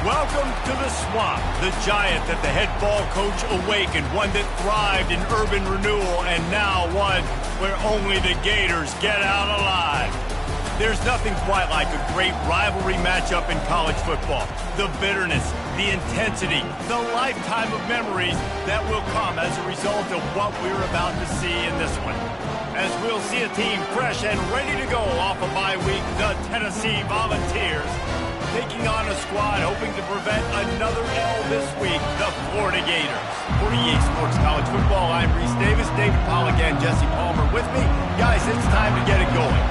Welcome to the Swamp, the giant that the head ball coach awakened, one that thrived in urban renewal, and now one where only the Gators get out alive. There's nothing quite like a great rivalry matchup in college football. The bitterness, the intensity, the lifetime of memories that will come as a result of what we're about to see in this one. As we'll see a team fresh and ready to go off a bye week, the Tennessee Volunteers, taking on a squad hoping to prevent another L this week, the Florida Gators. For EA Sports College Football, I'm Reese Davis, David Pollack, and Jesse Palmer with me. Guys, it's time to get it going.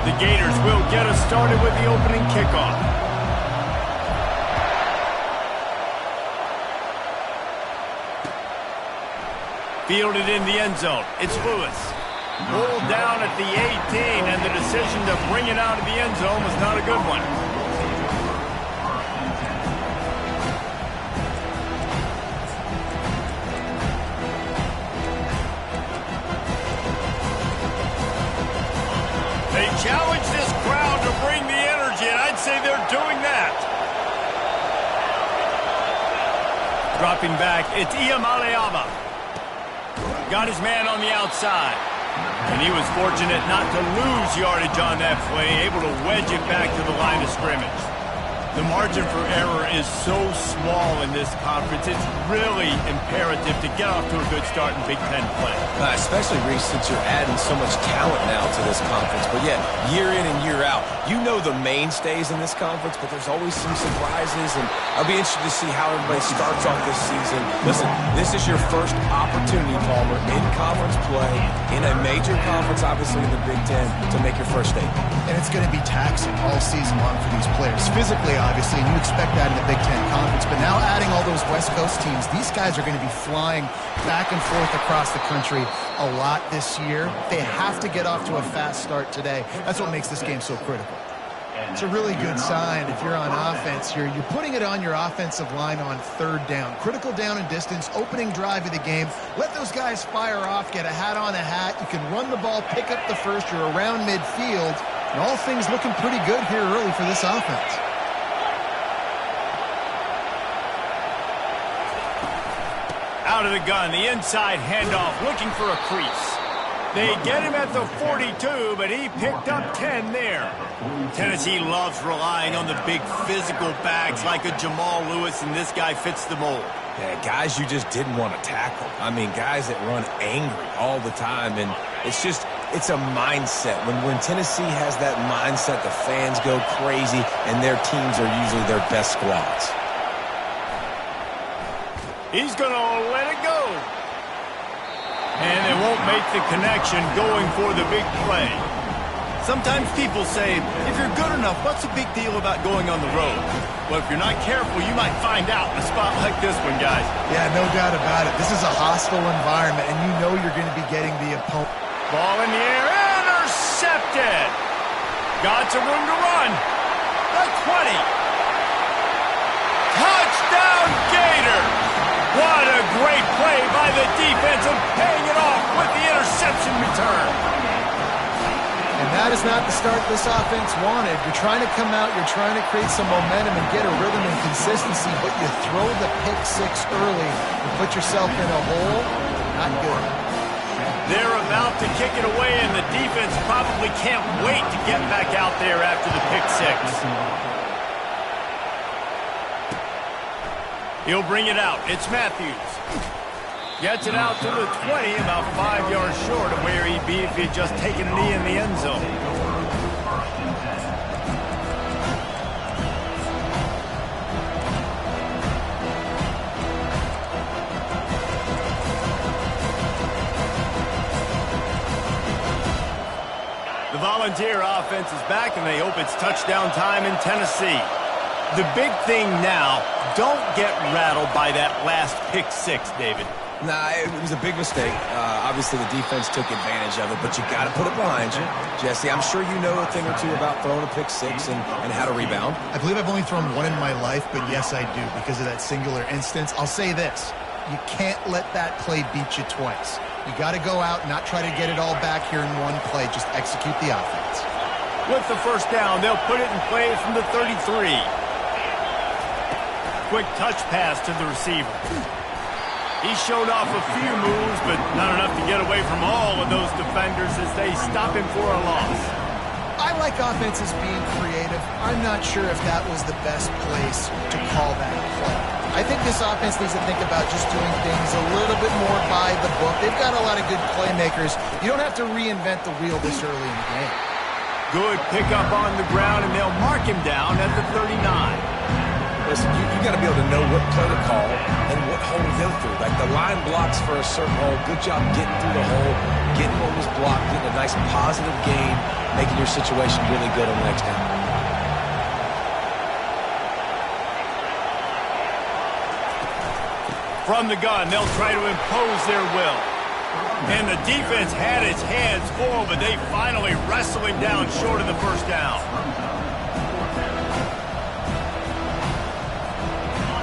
The Gators will get us started with the opening kickoff. Fielded in the end zone, it's Lewis. Pulled down at the 18, and the decision to bring it out of the end zone was not a good one. They challenge this crowd to bring the energy, and I'd say they're doing that. Dropping back, it's Ncaa. Got his man on the outside. And he was fortunate not to lose yardage on that play, able to wedge it back to the line of scrimmage. The margin for error is so small in this conference, it's really imperative to get off to a good start in Big Ten play. Especially, Reese, since you're adding so much talent now to this conference. But yeah, year in and year out, you know the mainstays in this conference, but there's always some surprises, and I'll be interested to see how everybody starts off this season. Listen, this is your first opportunity, Palmer, in conference play, in a major conference, obviously in the Big Ten, to make your first statement. And it's going to be taxing all season long for these players. Physically, obviously, and you expect that in the Big Ten Conference. But now adding all those West Coast teams, these guys are going to be flying back and forth across the country a lot this year. They have to get off to a fast start today. That's what makes this game so critical. It's a really good sign if you're on offense. You're putting it on your offensive line on third down. Critical down and distance, opening drive of the game. Let those guys fire off, get a hat on a hat. You can run the ball, pick up the first. You're around midfield. And all things looking pretty good here early for this offense. Out of the gun, the inside handoff, looking for a crease. They get him at the 42, but he picked up 10 there. Tennessee loves relying on the big physical backs like a Jamal Lewis, and this guy fits the mold. Yeah, guys you just didn't want to tackle. I mean, guys that run angry all the time, and it's a mindset. When Tennessee has that mindset, the fans go crazy, and their teams are usually their best squads. He's going to let it go. And they won't make the connection going for the big play. Sometimes people say, if you're good enough, what's the big deal about going on the road? Well, if you're not careful, you might find out in a spot like this one, guys. Yeah, no doubt about it. This is a hostile environment, and you know you're going to be getting the opponent. Ball in the air, intercepted. Got some room to run. The 20. Touchdown, Gators. What a great play by the defense and paying it off with the interception return. And that is not the start this offense wanted. You're trying to come out, you're trying to create some momentum and get a rhythm and consistency, but you throw the pick six early and put yourself in a hole. Not good. They're about to kick it away, and the defense probably can't wait to get back out there after the pick six. He'll bring it out. It's Matthews. Gets it out to the 20, about 5 yards short of where he'd be if he'd just taken a knee in the end zone. The Volunteer offense is back, and they hope it's touchdown time in Tennessee. The big thing now, don't get rattled by that last pick six, David. Nah, it was a big mistake. Obviously, the defense took advantage of it, but you got to put it behind you. Jesse, I'm sure you know a thing or two about throwing a pick six and how to rebound. I believe I've only thrown one in my life, but yes, I do because of that singular instance. I'll say this. You can't let that play beat you twice. You got to go out and not try to get it all back here in one play. Just execute the offense. With the first down, they'll put it in play from the 33. quick touch pass to the receiver. He showed off a few moves, but not enough to get away from all of those defenders as they stop him for a loss. I like offenses being creative. I'm not sure if that was the best place to call that play. I think this offense needs to think about just doing things a little bit more by the book. They've got a lot of good playmakers. You don't have to reinvent the wheel this early in the game. Good pickup on the ground, and they'll mark him down at the 39. Listen, you got to be able to know what play to call and what hole to go through. Like the line blocks for a certain hole. Good job getting through the hole, getting what was blocked, getting a nice positive gain, making your situation really good on the next down. From the gun, they'll try to impose their will. And the defense had its hands full, but they finally wrestle him down short of the first down.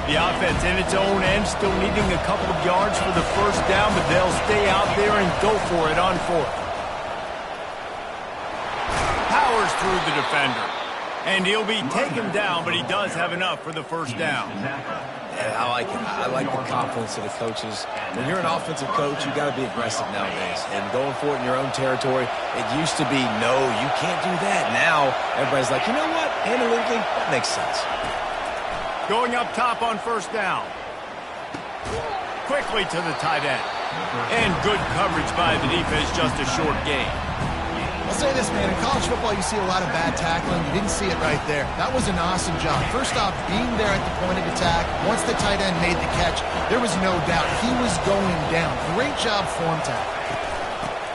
The offense in its own end still needing a couple of yards for the first down, but they'll stay out there and go for it on fourth. Powers through the defender. And he'll be taken down, but he does have enough for the first down. Yeah, I like it. I like the confidence of the coaches. When you're an offensive coach, you got to be aggressive nowadays. And going for it in your own territory, it used to be, no, you can't do that. Now, everybody's like, you know what? Analytically, that makes sense. Going up top on first down. Quickly to the tight end. And good coverage by the defense, just a short gain. I'll say this, man. In college football, you see a lot of bad tackling. You didn't see it right there. That was an awesome job. First off, being there at the point of attack. Once the tight end made the catch, there was no doubt he was going down. Great job form tackle.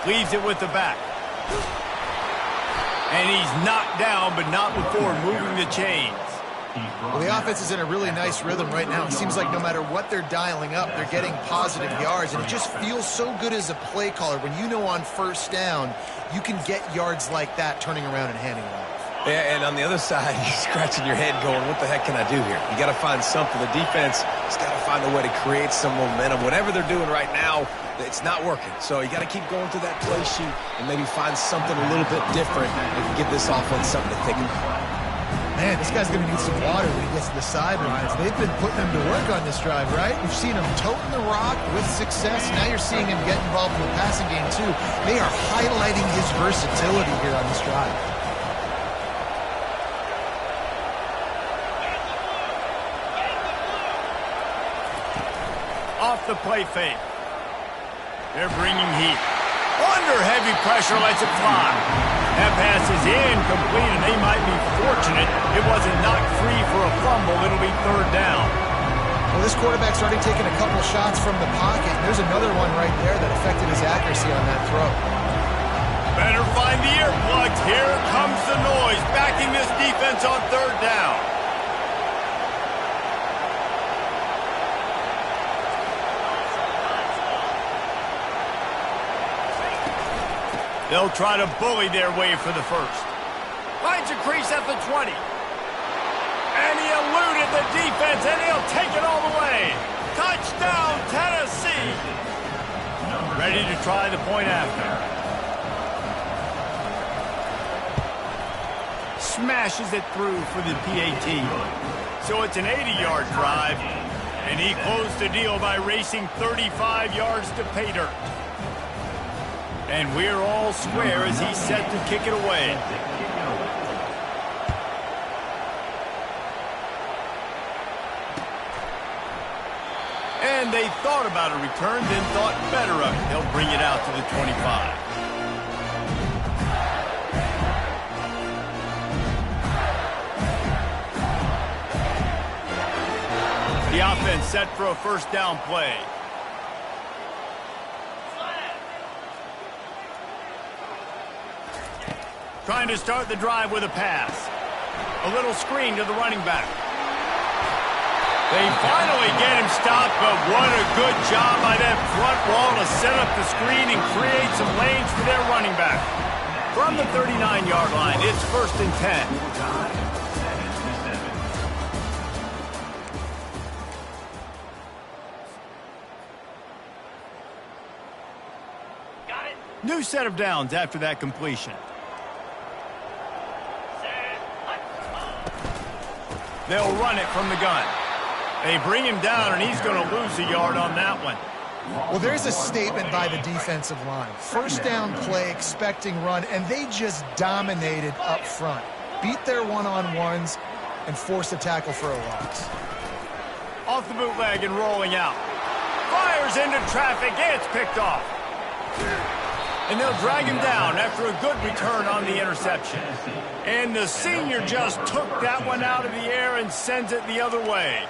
Leaves it with the back. And he's knocked down, but not before moving the chains. Well, the offense is in a really nice rhythm right now. It seems like no matter what they're dialing up, they're getting positive yards, and it just feels so good as a play caller when you know on first down you can get yards like that turning around and handing it off. Yeah, and on the other side, you're scratching your head going, what the heck can I do here? You got to find something. The defense has got to find a way to create some momentum. Whatever they're doing right now, it's not working. So you got to keep going through that play sheet and maybe find something a little bit different and give this offense something to think about. Man, this guy's going to need some water when he gets to the sidelines. They've been putting him to work on this drive, right? We've seen him toting the rock with success. Now you're seeing him get involved in the passing game, too. They are highlighting his versatility here on this drive. Off the play fake. They're bringing heat. Under heavy pressure, lets it fly. That pass is incomplete, and they might be fortunate it wasn't knocked free for a fumble. It'll be third down. Well, this quarterback's already taken a couple shots from the pocket. There's another one right there that affected his accuracy on that throw. Better find the earplugs. Here comes the noise, backing this defense on third down. They'll try to bully their way for the first. Finds a crease at the 20. And he eluded the defense, and he'll take it all the way. Touchdown, Tennessee. Ready to try the point after. Smashes it through for the PAT. So it's an 80-yard drive, and he closed the deal by racing 35 yards to pay dirt. And we're all square as he's set to kick it away. And they thought about a return, then thought better of it. They'll bring it out to the 25. The offense set for a first down play. Trying to start the drive with a pass. A little screen to the running back. They finally get him stopped, but what a good job by that front wall to set up the screen and create some lanes for their running back. From the 39-yard line, it's 1st and 10. New set of downs after that completion. They'll run it from the gun. They bring him down, and he's going to lose a yard on that one. Well, there's a statement by the defensive line. First down play, expecting run, and they just dominated up front. Beat their one-on-ones and forced a tackle for a loss. Off the bootleg and rolling out. Fires into traffic. It's picked off. And they'll drag him down after a good return on the interception. And the senior just took that one out of the air and sends it the other way.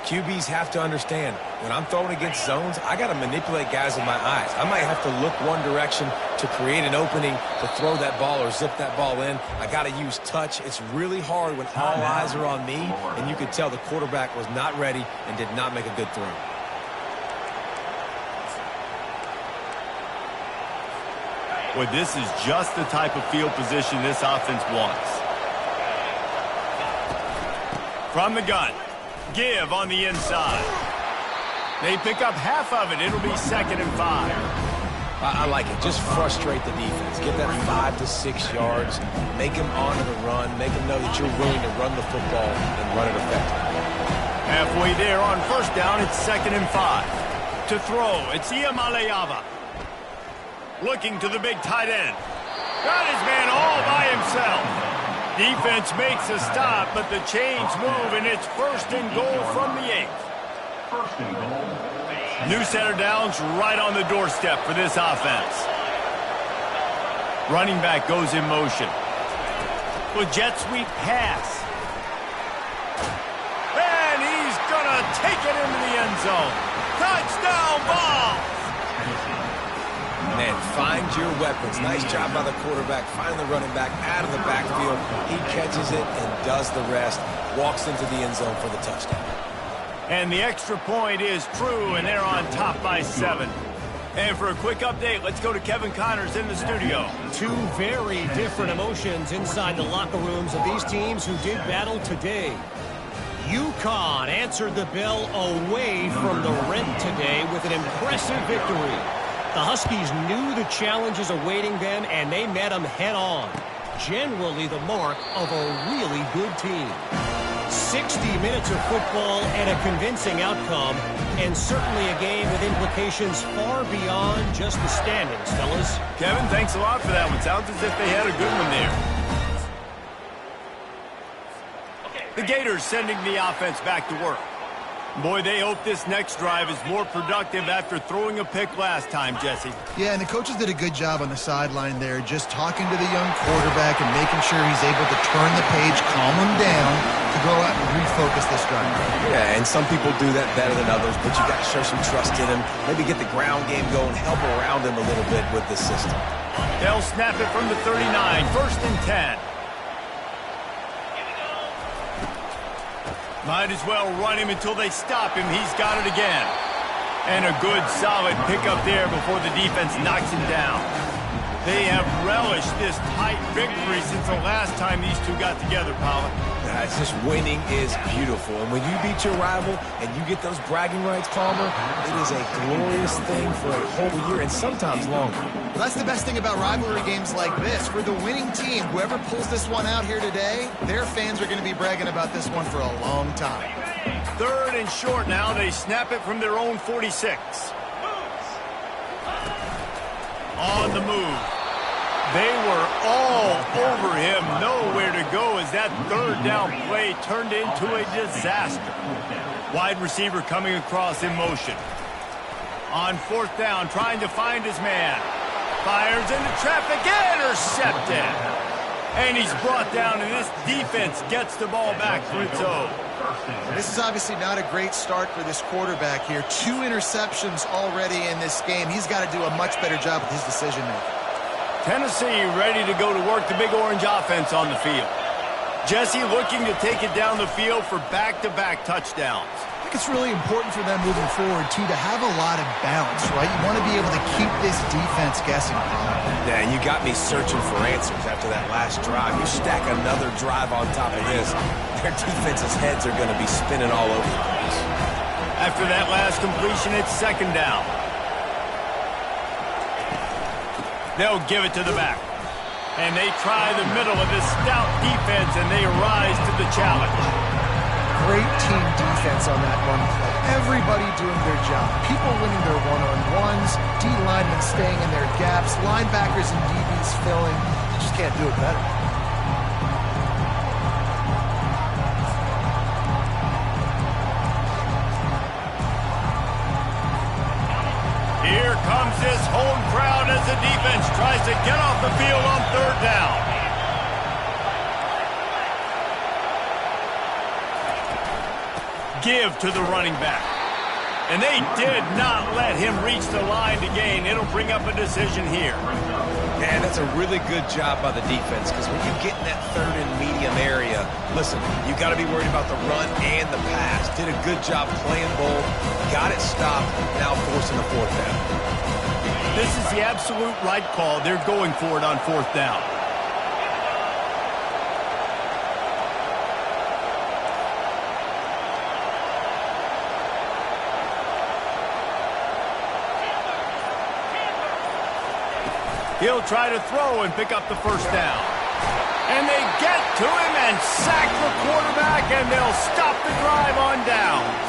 QBs have to understand, when I'm throwing against zones, I got to manipulate guys with my eyes. I might have to look one direction to create an opening to throw that ball or zip that ball in. I got to use touch. It's really hard when all eyes are on me, and you could tell the quarterback was not ready and did not make a good throw. Well, this is just the type of field position this offense wants. From the gun. Give on the inside. They pick up half of it. It'll be 2nd and 5. I like it. Just frustrate the defense. Get that 5 to 6 yards. Make them honor the run. Make them know that you're willing to run the football and run it effectively. Halfway there on first down, it's 2nd and 5. To throw, it's Ncaa. Looking to the big tight end. Got his man all by himself. Defense makes a stop, but the chains move, and it's 1st and goal from the 8th. New set of downs right on the doorstep for this offense. Running back goes in motion. With jet sweep pass. And he's going to take it into the end zone. Touchdown ball! Man, find your weapons. Nice job by the quarterback. Find the running back out of the backfield. He catches it and does the rest. Walks into the end zone for the touchdown. And the extra point is true, and they're on top by 7. And for a quick update, let's go to Kevin Connors in the studio. Two very different emotions inside the locker rooms of these teams who did battle today. UConn answered the bell away from the Red today with an impressive victory. The Huskies knew the challenges awaiting them, and they met them head-on. Generally the mark of a really good team. 60 minutes of football and a convincing outcome, and certainly a game with implications far beyond just the standings, fellas. Kevin, thanks a lot for that one. Sounds as if they had a good one there. The Gators sending the offense back to work. Boy, they hope this next drive is more productive after throwing a pick last time, Jesse. Yeah, and the coaches did a good job on the sideline there, just talking to the young quarterback and making sure he's able to turn the page, calm him down, to go out and refocus this drive. Yeah, and some people do that better than others, but you got to show some trust in him. Maybe get the ground game going, help around him a little bit with the system. They'll snap it from the 39, 1st and 10. Might as well run him until they stop him. He's got it again. And a good, solid pickup there before the defense knocks him down. They have relished this tight victory since the last time these two got together, Paula. It's just winning is beautiful. And when you beat your rival and you get those bragging rights, Palmer, it is a glorious thing for a whole year and sometimes longer. Well, that's the best thing about rivalry games like this. For the winning team, whoever pulls this one out here today, their fans are going to be bragging about this one for a long time. 3rd and short now. They snap it from their own 46. On the move. They were all over him, nowhere to go as that 3rd down play turned into a disaster. Wide receiver coming across in motion. On 4th down, trying to find his man. Fires into traffic, intercepted. And he's brought down, and this defense gets the ball back for its own. This is obviously not a great start for this quarterback here. 2 interceptions already in this game. He's got to do a much better job with his decision-making. Tennessee ready to go to work the Big Orange offense on the field. Jesse looking to take it down the field for back-to-back touchdowns. I think it's really important for them moving forward, too, to have a lot of balance, right? You want to be able to keep this defense guessing. Yeah, and you got me searching for answers after that last drive. You stack another drive on top of this, their defense's heads are going to be spinning all over the place. After that last completion, it's 2nd down. They'll give it to the back. And they try the middle of this stout defense, and they rise to the challenge. great team defense on that run play. Everybody doing their job. People winning their one-on-ones, D linemen staying in their gaps, linebackers and DBs filling. You just can't do it better. Here comes this home crowd as the defense tries to get off the field on third down. Give to the running back. And they did not let him reach the line to gain. It'll bring up a decision here. Man, that's a really good job by the defense, because when you get in that third and medium area, listen, you got to be worried about the run and the pass. Did a good job playing both, got it stopped, now forcing a fourth down. This is the absolute right call. They're going for it on fourth down. He'll try to throw and pick up the first down. And they get to him and sack the quarterback, and they'll stop the drive on downs.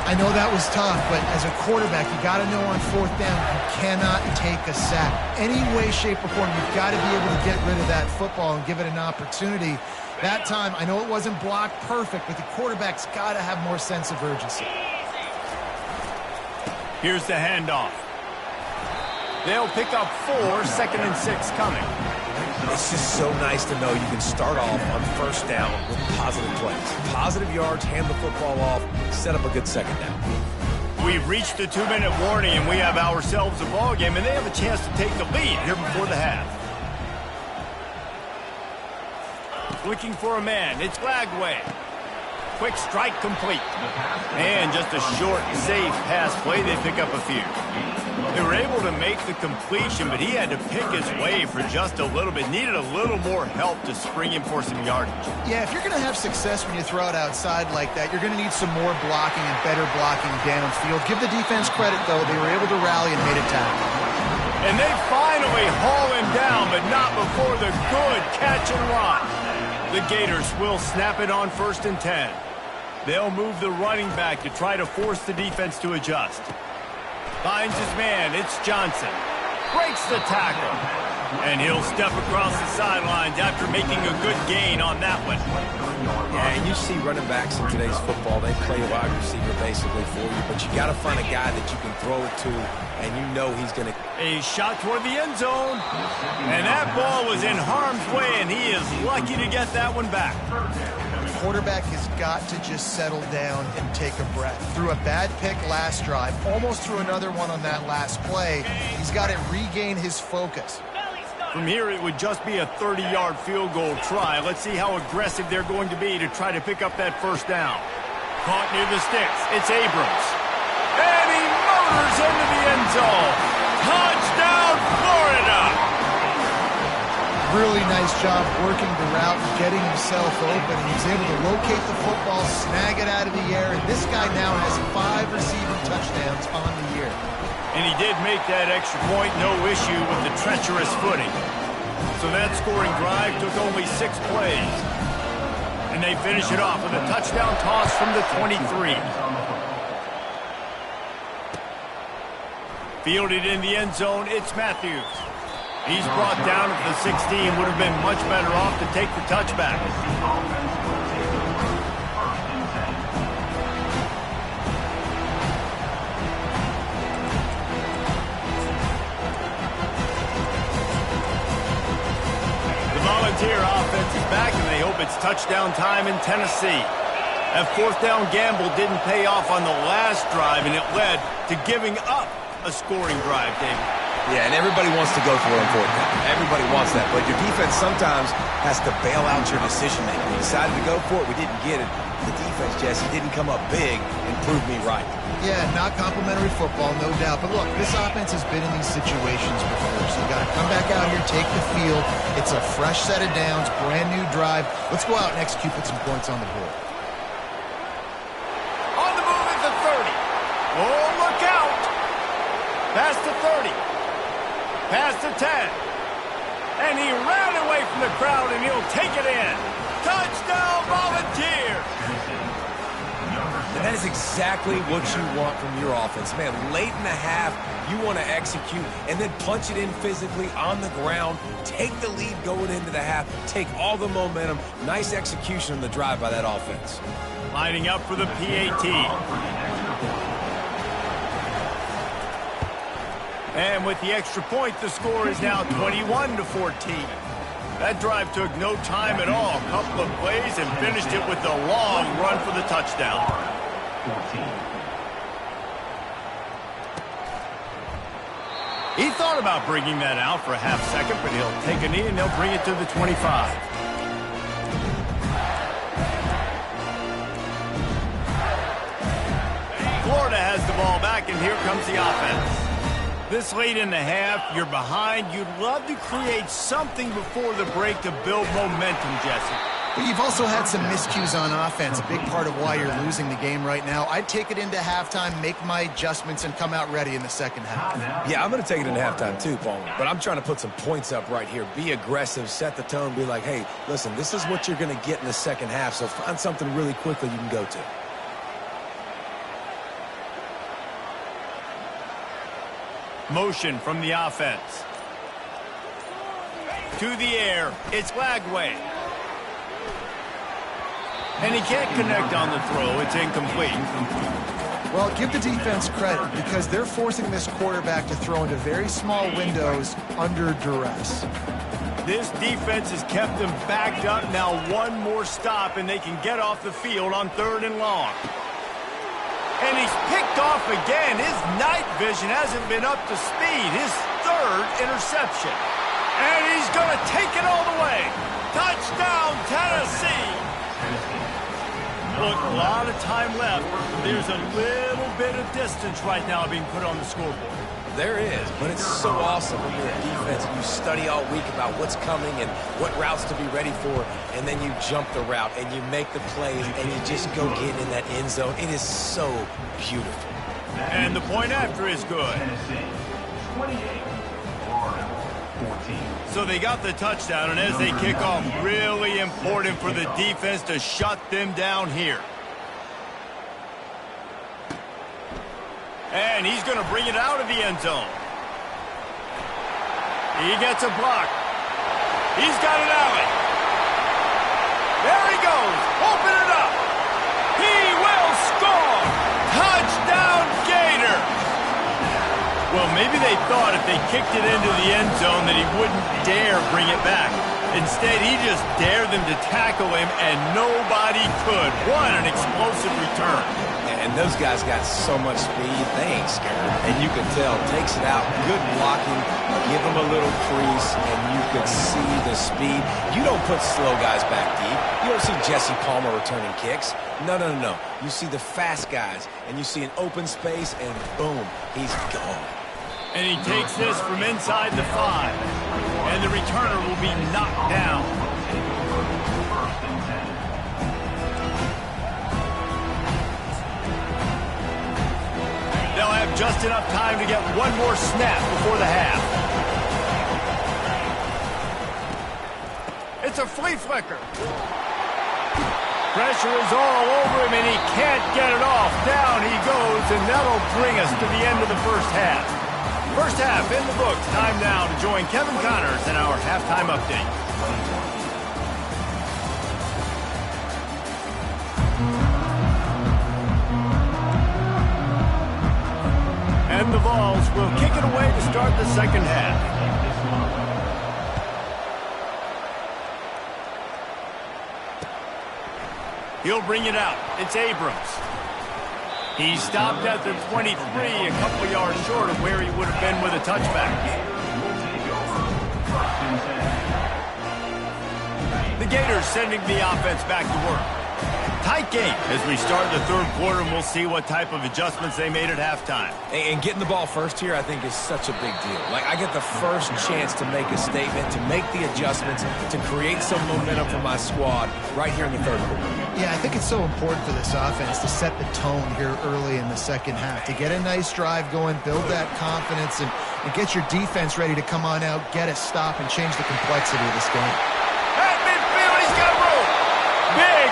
I know that was tough, but as a quarterback, you got to know on fourth down, you cannot take a sack. Any way, shape, or form, you've got to be able to get rid of that football and give it an opportunity. That time, I know it wasn't blocked perfect, but the quarterback's got to have more sense of urgency. Here's the handoff. They'll pick up 4, 2nd and 6 coming. It's just so nice to know you can start off on first down with positive plays. Positive yards, hand the football off, set up a good second down. We've reached the 2-minute warning, and we have ourselves a ball game, and they have a chance to take the lead here before the half. Looking for a man. It's Lagway. Quick strike complete. And just a short, safe pass play. They pick up a few. They were able to make the completion, but he had to pick his way for just a little bit. Needed a little more help to spring him for some yardage. Yeah, if you're going to have success when you throw it outside like that, you're going to need some more blocking and better blocking downfield. Give the defense credit, though. They were able to rally and made a tackle. And they finally haul him down, but not before the good catch and run. The Gators will snap it on 1st and 10. They'll move the running back to try to force the defense to adjust. Finds his man. It's Johnson. Breaks the tackle. And he'll step across the sidelines after making a good gain on that one. Yeah, and you see running backs in today's football, they play wide receiver basically for you, but you got to find a guy that you can throw it to, and you know he's going to... A shot toward the end zone. And that ball was in harm's way, and he is lucky to get that one back. Quarterback has got to just settle down and take a breath. Threw a bad pick last drive, almost threw another one on that last play. He's got to regain his focus. From here, it would just be a 30-yard field goal try. Let's see how aggressive they're going to be to try to pick up that first down. Caught near the sticks. It's Abrams. And he motors into the end zone. Touchdown, Florida! Really nice job working the route and getting himself open. He was able to locate the football, snag it out of the air, and this guy now has 5 receiving touchdowns on the year. And he did make that extra point, no issue with the treacherous footing. So that scoring drive took only 6 plays. And they finish it off with a touchdown toss from the 23. Fielded in the end zone, it's Matthews. He's brought down at the 16, would have been much better off to take the touchback. The Volunteer offense is back, and they hope it's touchdown time in Tennessee. That fourth down gamble didn't pay off on the last drive, and it led to giving up a scoring drive, David. Yeah, and everybody wants to go for it on fourth down. Everybody wants that, but your defense sometimes has to bail out your decision-making. We decided to go for it. We didn't get it. The defense, Jesse, didn't come up big and prove me right. Yeah, not complimentary football, no doubt. But look, this offense has been in these situations before, so you got to come back out here, take the field. It's a fresh set of downs, brand new drive. Let's go out and execute, put some points on the board. On the move at the 30. Oh, look out! Past the 30. Past the 10. And he ran away from the crowd, and he'll take it in. Touchdown, Volunteer! That is exactly what you want from your offense. Man, late in the half, you want to execute and then punch it in physically on the ground, take the lead going into the half, take all the momentum. Nice execution on the drive by that offense. Lining up for the PAT. And with the extra point, the score is now 21-14. That drive took no time at all. A couple of plays and finished it with a long run for the touchdown. 14. He thought about bringing that out for a half second, but he'll take a knee and they'll bring it to the 25. Florida has the ball back, and here comes the offense. This late in the half, you're behind. You'd love to create something before the break to build momentum, Jesse. But you've also had some miscues on offense, a big part of why you're losing the game right now. I'd take it into halftime, make my adjustments, and come out ready in the second half. Yeah, I'm going to take it into halftime too, Paul. But I'm trying to put some points up right here. Be aggressive, set the tone, be like, hey, listen, this is what you're going to get in the second half, so find something really quickly you can go to. Motion from the offense. To the air. It's Lagway. And he can't connect on the throw. It's incomplete. Well, give the defense credit because they're forcing this quarterback to throw into very small windows under duress. This defense has kept them backed up. Now one more stop and they can get off the field on 3rd and long. And he's picked off again. His night vision hasn't been up to speed. His 3rd interception. And he's going to take it all the way. Touchdown, Tennessee. Look, a lot of time left. There's a little bit of distance right now being put on the scoreboard. There is, but it's so awesome when you're a defense and you study all week about what's coming and what routes to be ready for, and then you jump the route and you make the plays and you just go get in that end zone. It is so beautiful. And the point after is good. Tennessee, 28. Florida, 14. So they got the touchdown, and as they kick off, really important for the defense to shut them down here. And he's going to bring it out of the end zone. He gets a block. He's got an alley. There he goes. Open it up. He will score. Touchdown, Gator. Well, maybe they thought if they kicked it into the end zone that he wouldn't dare bring it back. Instead, he just dared them to tackle him, and nobody could. What an explosive return. And those guys got so much speed, they ain't scared. And you can tell, takes it out, good blocking, give them a little crease, and you can see the speed. You don't put slow guys back deep. You don't see Jesse Palmer returning kicks. No. You see the fast guys, and you see an open space, and boom, he's gone. And he takes this from inside the 5. And the returner will be knocked down. They'll have just enough time to get one more snap before the half. It's a flea flicker. Pressure is all over him, and he can't get it off. Down he goes, and that'll bring us to the end of the first half. First half in the books. Time now to join Kevin Connors in our halftime update. And the Vols will kick it away to start the second half. He'll bring it out. It's Abrams. He stopped at the 23, a couple yards short of where he would have been with a touchback. The Gators sending the offense back to work. Tight game as we start the 3rd quarter, and we'll see what type of adjustments they made at halftime. And getting the ball first here, I think, is such a big deal. Like, I get the first chance to make a statement, to make the adjustments, to create some momentum for my squad right here in the 3rd quarter. Yeah, I think it's so important for this offense to set the tone here early in the second half, to get a nice drive going, build that confidence, and get your defense ready to come on out, get a stop, and change the complexity of this game. At midfield, he's got room.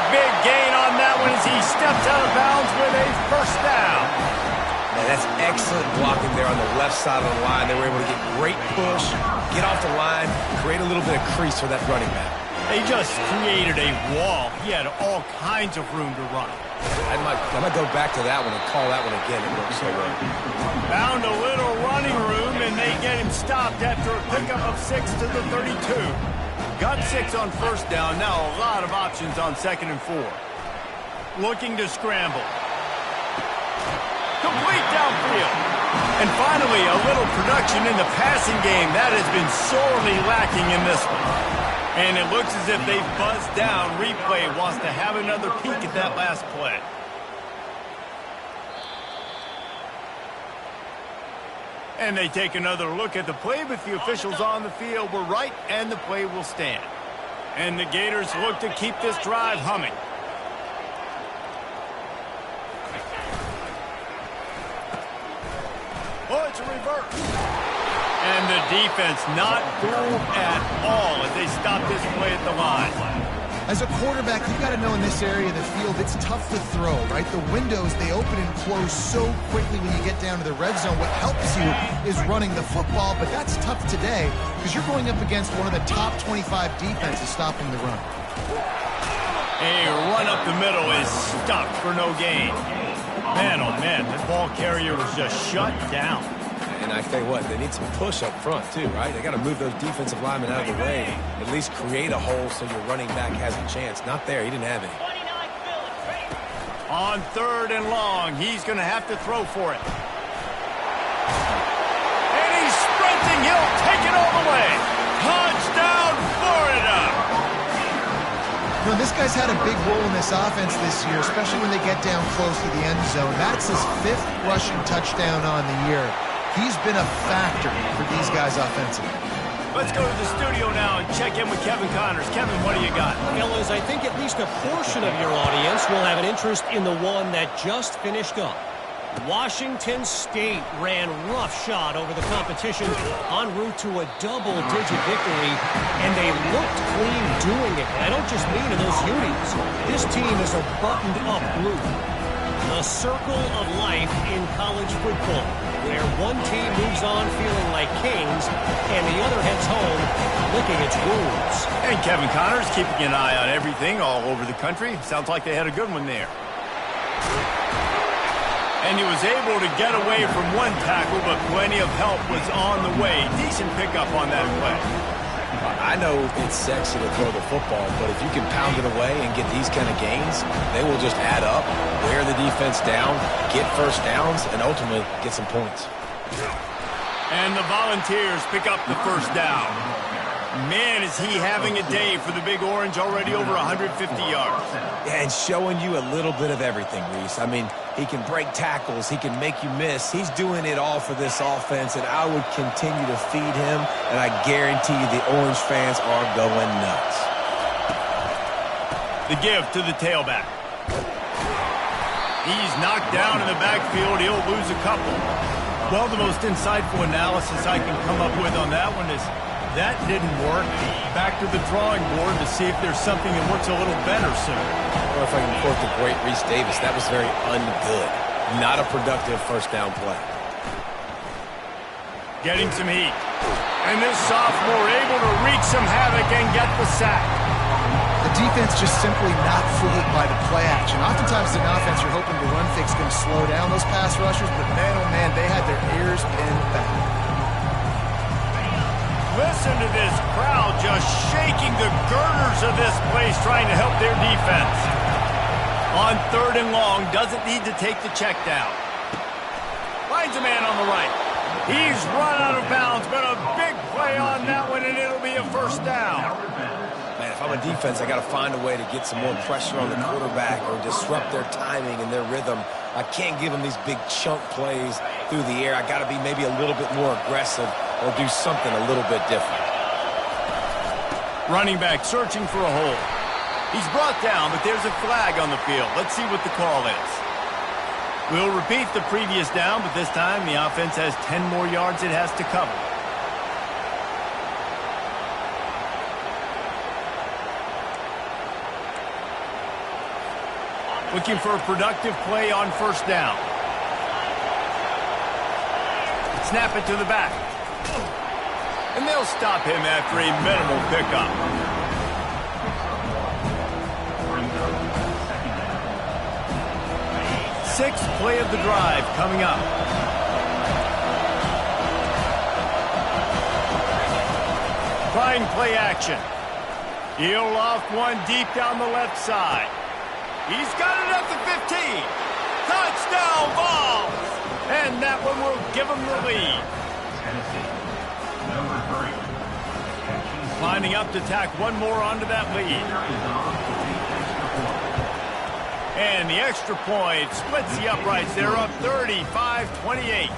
Big gain on that one as He steps out of bounds with a first down. Man, that's excellent blocking there on the left side of the line. They were able to get great push, get off the line, create a little bit of crease for that running back. They just created a wall. He had all kinds of room to run. I might go back to that one and call that one again. It worked so well. Found a little running room, and they get him stopped after a pickup of 6 to the 32. Got 6 on first down. Now a lot of options on 2nd and 4. Looking to scramble. Complete downfield. And finally, a little production in the passing game. That has been sorely lacking in this one. And it looks as if they've buzzed down. Replay wants to have another peek at that last play. And they take another look at the play, but the officials on the field were right, and the play will stand. And the Gators look to keep this drive humming. Oh, it's a reverse. And the defense not fooled at all as they stop this play at the line. As a quarterback, you've got to know in this area of the field, it's tough to throw, right? The windows, they open and close so quickly when you get down to the red zone. What helps you is running the football, but that's tough today because you're going up against one of the top 25 defenses stopping the run. A run up the middle is stuck for no gain. Man, oh man, the ball carrier was just shut down. And I tell you what, they need some push up front too, right? They got to move those defensive linemen out of the way, at least create a hole so your running back has a chance. Not there, he didn't have any. On 3rd and long, he's going to have to throw for it. And he's sprinting, he'll take it all the way. Touchdown, Florida! You know, this guy's had a big role in this offense this year, especially when they get down close to the end zone. That's his 5th rushing touchdown on the year. He's been a factor for these guys offensively. Let's go to the studio now and check in with Kevin Connors. Kevin, what do you got? Fellas, I think at least a portion of your audience will have an interest in the one that just finished up. Washington State ran roughshod over the competition en route to a double-digit victory, and they looked clean doing it. And I don't just mean in those unis. This team is a buttoned-up group. The circle of life in college football, where one team moves on feeling like kings and the other heads home licking its wounds. And Kevin Connors keeping an eye on everything all over the country. Sounds like they had a good one there. And he was able to get away from one tackle, but plenty of help was on the way. Decent pickup on that play. I know it's sexy to throw the football, but if you can pound it away and get these kind of gains, they will just add up, wear the defense down, get first downs, and ultimately get some points. And the Volunteers pick up the first down. Man, is he having a day for the Big Orange, already over 150 yards. Yeah, and showing you a little bit of everything, Reese. I mean, he can break tackles, he can make you miss. He's doing it all for this offense, and I would continue to feed him, and I guarantee you the Orange fans are going nuts. The give to the tailback. He's knocked down in the backfield. He'll lose a couple. Well, the most insightful analysis I can come up with on that one is that didn't work. Back to the drawing board to see if there's something that works a little better soon. Or if I can quote the great Reese Davis, that was very ungood. Not a productive first down play. Getting some heat. And this sophomore able to wreak some havoc and get the sack. The defense just simply not fooled by the play action. Oftentimes in offense, you're hoping the run fake's going to slow down those pass rushers, but man, oh man, they had their ears pinned back. Listen to this crowd just shaking the girders of this place trying to help their defense. On 3rd and long, doesn't need to take the check down. Finds a man on the right. He's run out of bounds, but a big play on that one, and it'll be a first down. Man, if I'm a defense, I got to find a way to get some more pressure on the quarterback or disrupt their timing and their rhythm. I can't give them these big chunk plays through the air. I got to be maybe a little bit more aggressive or do something a little bit different. Running back searching for a hole. He's brought down, but there's a flag on the field. Let's see what the call is. We'll repeat the previous down, but this time the offense has 10 more yards it has to cover. Looking for a productive play on first down. Snap it to the back. And they'll stop him after a minimal pickup. Sixth play of the drive coming up. Trying play action. He'll loft one deep down the left side. He's got it up to 15. Touchdown ball! And that one will give him the lead. Tennessee, number 3. Lining up to tack one more onto that lead. And the extra point splits the uprights. They're up 35-28.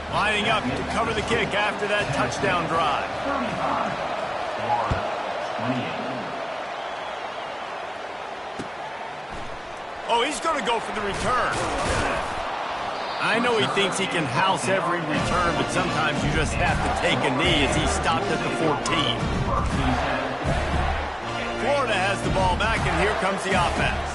Lining up to cover the kick after that touchdown drive. 35, 28. Oh, he's going to go for the return. I know he thinks he can house every return, but sometimes you just have to take a knee as he stopped at the 14. Florida has the ball back, and here comes the offense.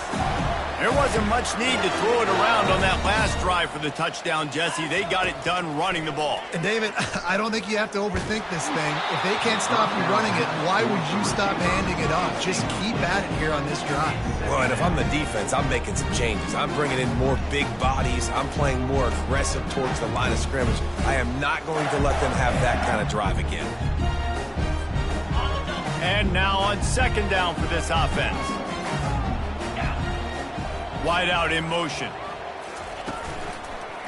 There wasn't much need to throw it around on that last drive for the touchdown, Jesse. They got it done running the ball. And, David, I don't think you have to overthink this thing. If they can't stop you running it, why would you stop handing it off? Just keep at it here on this drive. Well, and if I'm the defense, I'm making some changes. I'm bringing in more big bodies. I'm playing more aggressive towards the line of scrimmage. I am not going to let them have that kind of drive again. And now on second down for this offense. Wide out in motion.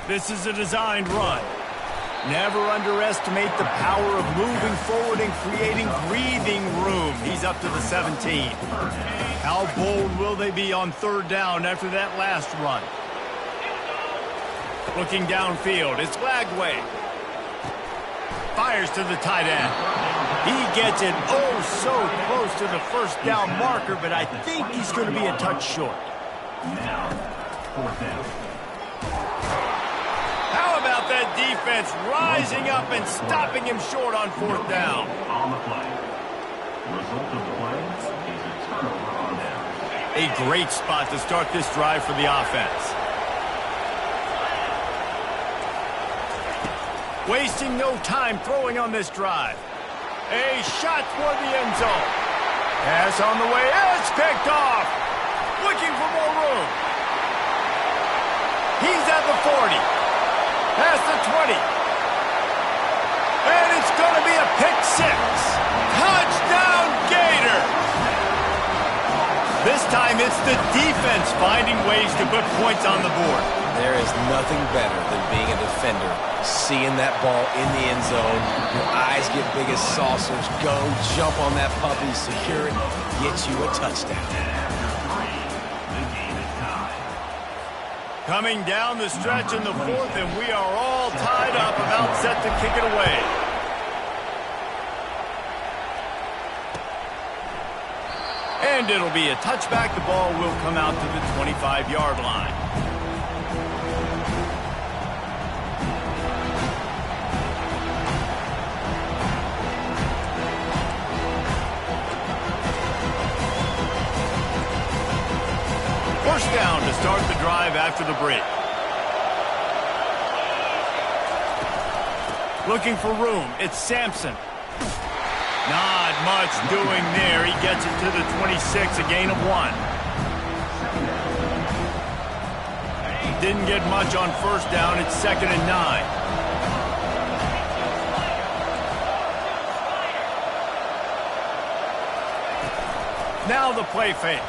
This is a designed run. Never underestimate the power of moving forward and creating breathing room. He's up to the 17. How bold will they be on third down after that last run? Looking downfield, it's Lagway. Fires to the tight end. He gets it oh so close to the first down marker, but I think he's going to be a touch short. Now, fourth down. How about that defense rising up and stopping him short on fourth down? On the play. Result of the play is a turnover on down. A great spot to start this drive for the offense. Wasting no time throwing on this drive. A shot toward the end zone. Pass on the way. It's picked off. Looking for more room. He's at the 40. Past the 20. And it's going to be a pick six. Touchdown Gators. This time it's the defense finding ways to put points on the board. There is nothing better than being a defender, seeing that ball in the end zone. Your eyes get big as saucers. Go, jump on that puppy, secure it, get you a touchdown. Coming down the stretch in the fourth, and we are all tied up, about set to kick it away. And it'll be a touchback. The ball will come out to the 25-yard line. First down to start the drive after the break. Looking for room. It's Sampson. Not much doing there. He gets it to the 26, a gain of 1. Didn't get much on first down. It's 2nd and 9. Now the play fake.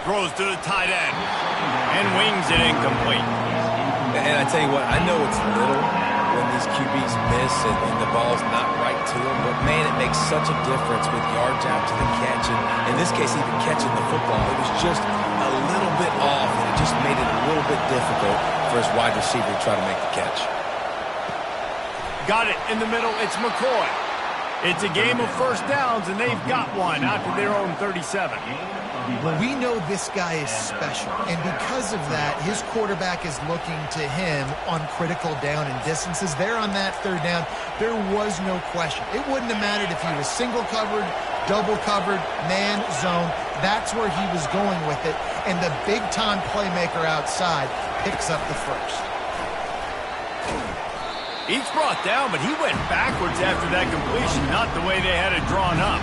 Throws to the tight end. And wings it incomplete. And I tell you what, I know it's little when these QBs miss and the ball's not right to them, but man, it makes such a difference with yards after the catch. And in this case, even catching the football, it was just a little bit off, and it just made it a little bit difficult for his wide receiver to try to make the catch. Got it in the middle. It's McCoy. It's a game of first downs, and they've got one after their own 37. Well, we know this guy is special, and because of that, his quarterback is looking to him on critical down and distances. There on that third down, there was no question. It wouldn't have mattered if he was single covered, double covered, man, zone. That's where he was going with it. and the big-time playmaker outside picks up the first. He's brought down, but he went backwards after that completion, not the way they had it drawn up.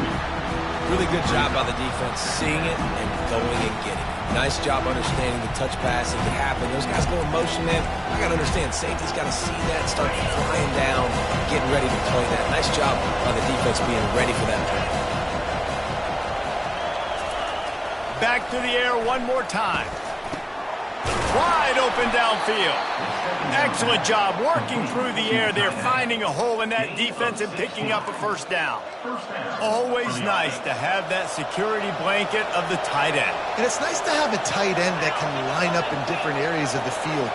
Really good job by the defense, seeing it and going and getting it. Nice job understanding the touch pass that could happen. Those guys go in motion, man. I got to understand, safety's got to see that, start flying down, getting ready to play that. Nice job by the defense being ready for that play. Back to the air one more time. Wide open downfield. Excellent job working through the air there, finding a hole in that defense and picking up a first down. Always nice to have that security blanket of the tight end. And it's nice to have a tight end that can line up in different areas of the field.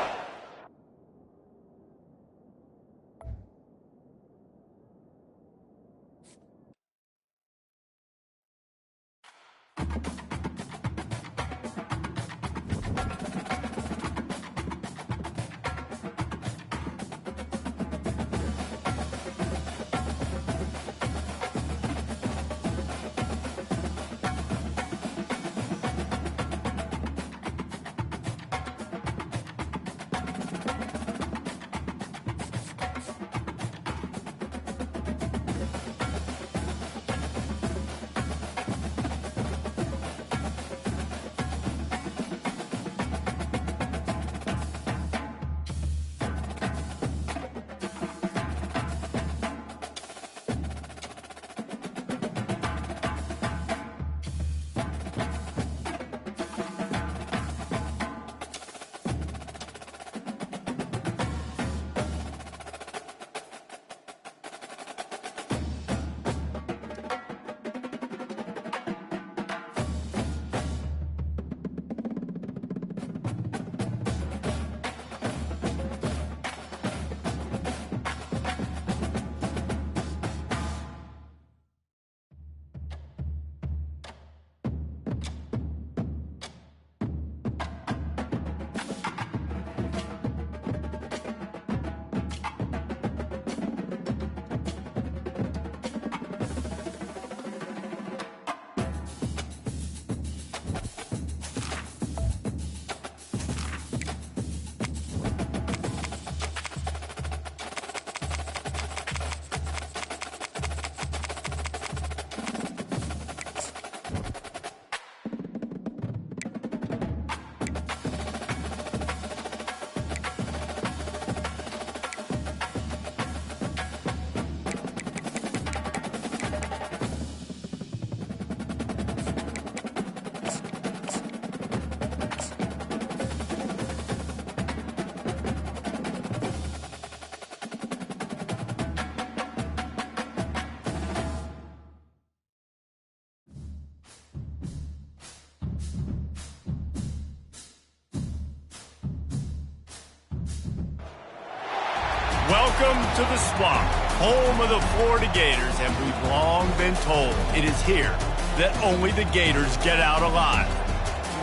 Welcome to the Swamp, home of the Florida Gators, and we've long been told it is here that only the Gators get out alive.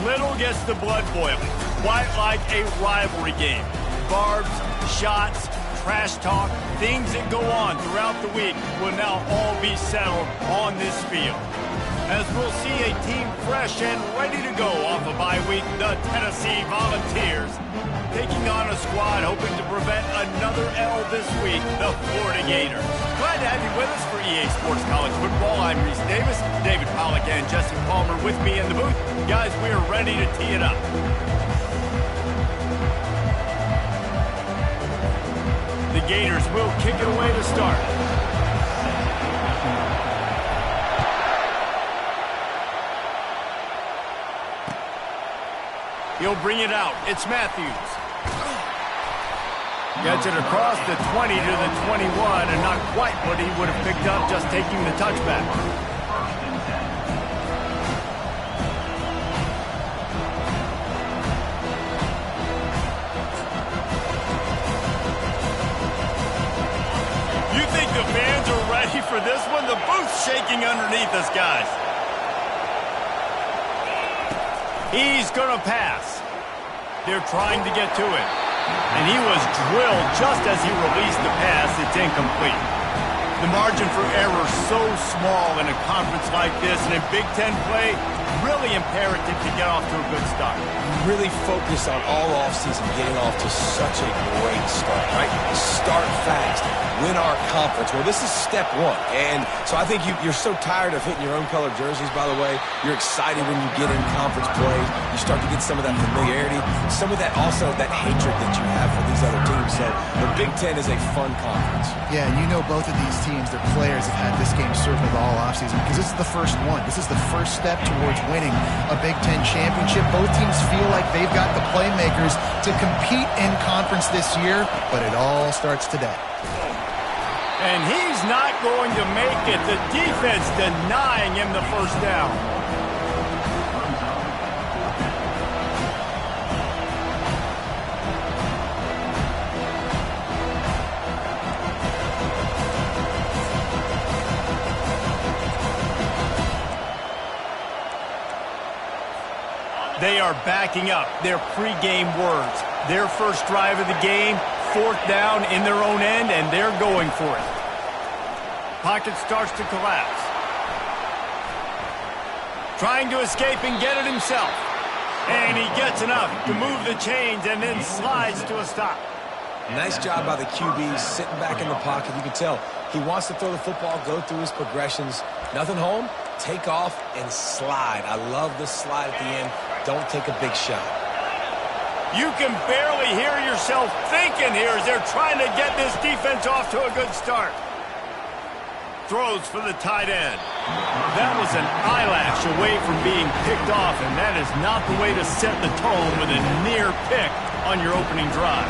Little gets the blood boiling, quite like a rivalry game. Barbs, shots, trash talk, things that go on throughout the week will now all be settled on this field. As we'll see a team fresh and ready to go off a bye week, the Tennessee Volunteers, taking on a squad hoping to prevent another L this week, the Florida Gators. Glad to have you with us for EA Sports College Football. I'm Reese Davis, David Pollack and Justin Palmer with me in the booth. Guys, we are ready to tee it up. The Gators will kick it away to start. He'll bring it out. It's Matthews. Gets it across the 20 to the 21, and not quite what he would have picked up just taking the touchback. You think the fans are ready for this one? The booth's shaking underneath us, guys. He's going to pass. They're trying to get to it. And he was drilled just as he released the pass. It's incomplete. The margin for error so small in a conference like this, and in Big Ten play, Really imperative to get off to a good start. Really focus on all offseason getting off to such a great start, right? Start fast, win our conference. Well, this is step one. And so I think you're so tired of hitting your own color jerseys, by the way. You're excited when you get in conference play. You start to get some of that familiarity, some of that also that hatred that you have for these other teams. So the Big Ten is a fun conference. Yeah, and you know both of these teams, their players have had this game circled all offseason because this is the first one. This is the first step towards winning a Big Ten championship. Both teams feel like they've got the playmakers to compete in conference this year, but it all starts today. And he's not going to make it. The defense denying him the first down. They are backing up their pregame words. Their first drive of the game, 4th down in their own end, and they're going for it. Pocket starts to collapse. Trying to escape and get it himself. And he gets enough to move the chains and then slides to a stop. Nice job by the QB sitting back in the pocket. You can tell he wants to throw the football, go through his progressions. Nothing home, take off and slide. I love the slide at the end. Don't take a big shot. You can barely hear yourself thinking here as they're trying to get this defense off to a good start. Throws for the tight end. That was an eyelash away from being picked off, and that is not the way to set the tone with a near pick on your opening drive.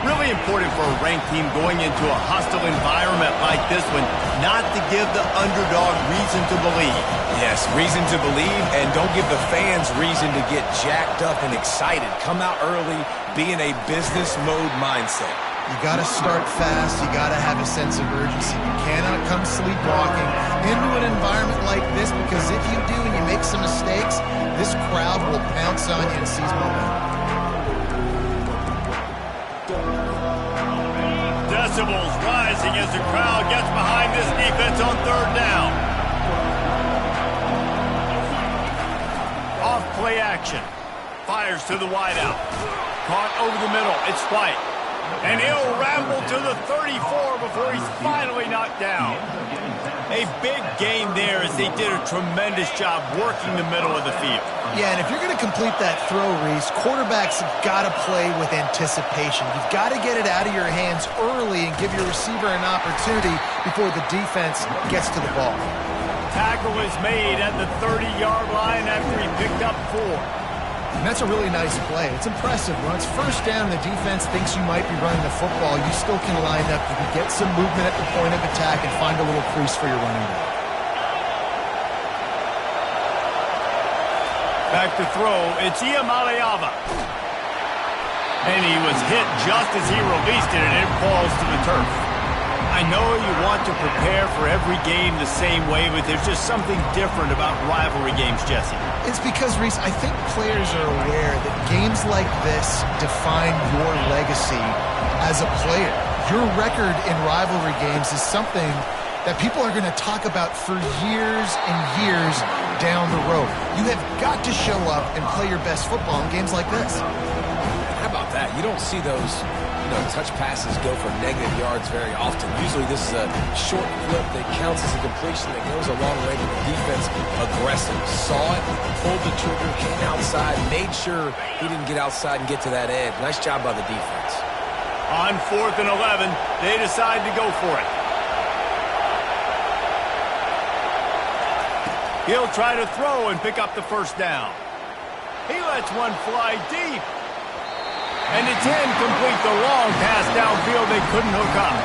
Really important for a ranked team going into a hostile environment like this one not to give the underdog reason to believe. Yes, reason to believe, and don't give the fans reason to get jacked up and excited. Come out early, be in a business mode mindset. You got to start fast. You got to have a sense of urgency. You cannot come sleepwalking into an environment like this, because if you do and you make some mistakes, this crowd will pounce on you and seize momentum. Decibels rising as the crowd gets behind this defense on 3rd down. Off play action. Fires to the wideout. Caught over the middle. It's White. And he'll ramble to the 34 before he's finally knocked down. A big gain there as they did a tremendous job working the middle of the field. Yeah, and if you're going to complete that throw, Reese, quarterbacks have got to play with anticipation. You've got to get it out of your hands early and give your receiver an opportunity before the defense gets to the ball. Tackle is made at the 30-yard line after he picked up 4. And that's a really nice play. It's impressive. When it's 1st down, the defense thinks you might be running the football. You still can line up. You can get some movement at the point of attack and find a little crease for your running back. Back to throw. It's Ncaa. And he was hit just as he released it, and it falls to the turf. I know you want to prepare for every game the same way, but there's just something different about rivalry games, Jesse. It's because, Reese, I think players are aware that games like this define your legacy as a player. Your record in rivalry games is something that people are going to talk about for years and years down the road. You have got to show up and play your best football in games like this. How about that? You don't see those touch passes go for negative yards very often. Usually this is a short flip that counts as a completion that goes a long way, but the defense aggressive. Saw it, pulled the trigger, came outside, made sure he didn't get outside and get to that edge. Nice job by the defense. On 4th and 11, they decide to go for it. He'll try to throw and pick up the 1st down. He lets one fly deep. And it's incomplete, the long pass downfield they couldn't hook up.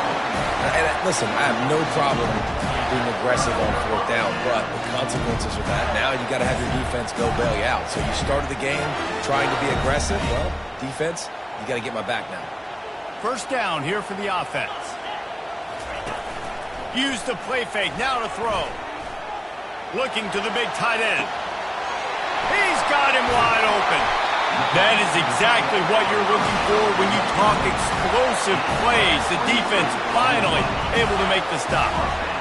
And listen, I have no problem being aggressive on 4th down, but the consequences of that, now you got to have your defense go bail you out. So you started the game trying to be aggressive. Well, defense, you got to get my back now. 1st down here for the offense. Use the play fake, now to throw. Looking to the big tight end. He's got him wide open. That is exactly what you're looking for when you talk explosive plays. The defense finally able to make the stop.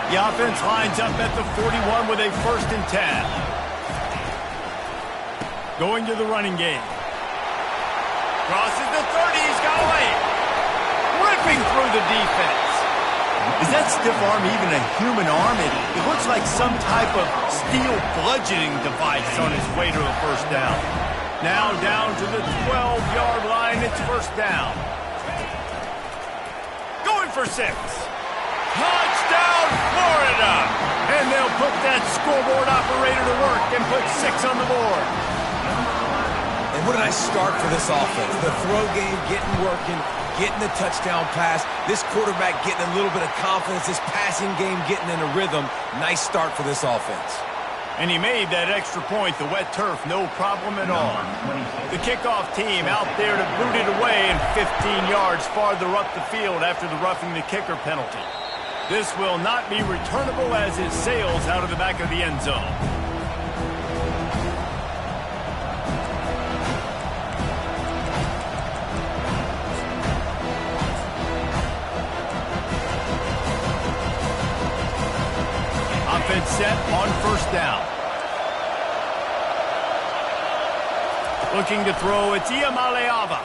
The offense lines up at the 41 with a 1st and 10. Going to the running game. Crosses the 30. He's got away. Ripping through the defense. Is that stiff arm even a human arm? It looks like some type of steel bludgeoning device on his way to a first down. Now down to the 12-yard line. It's first down. Going for 6. Touchdown, Florida! And they'll put that scoreboard operator to work and put 6 on the board. And what did I start for this offense? The throw game getting working, getting the touchdown pass. This quarterback getting a little bit of confidence. This passing game getting in a rhythm. Nice start for this offense. And he made that extra point, the wet turf, no problem at all. The kickoff team out there to boot it away and 15 yards farther up the field after the roughing the kicker penalty. This will not be returnable as it sails out of the back of the end zone. Offense set on first down. Looking to throw, it's Ncaa.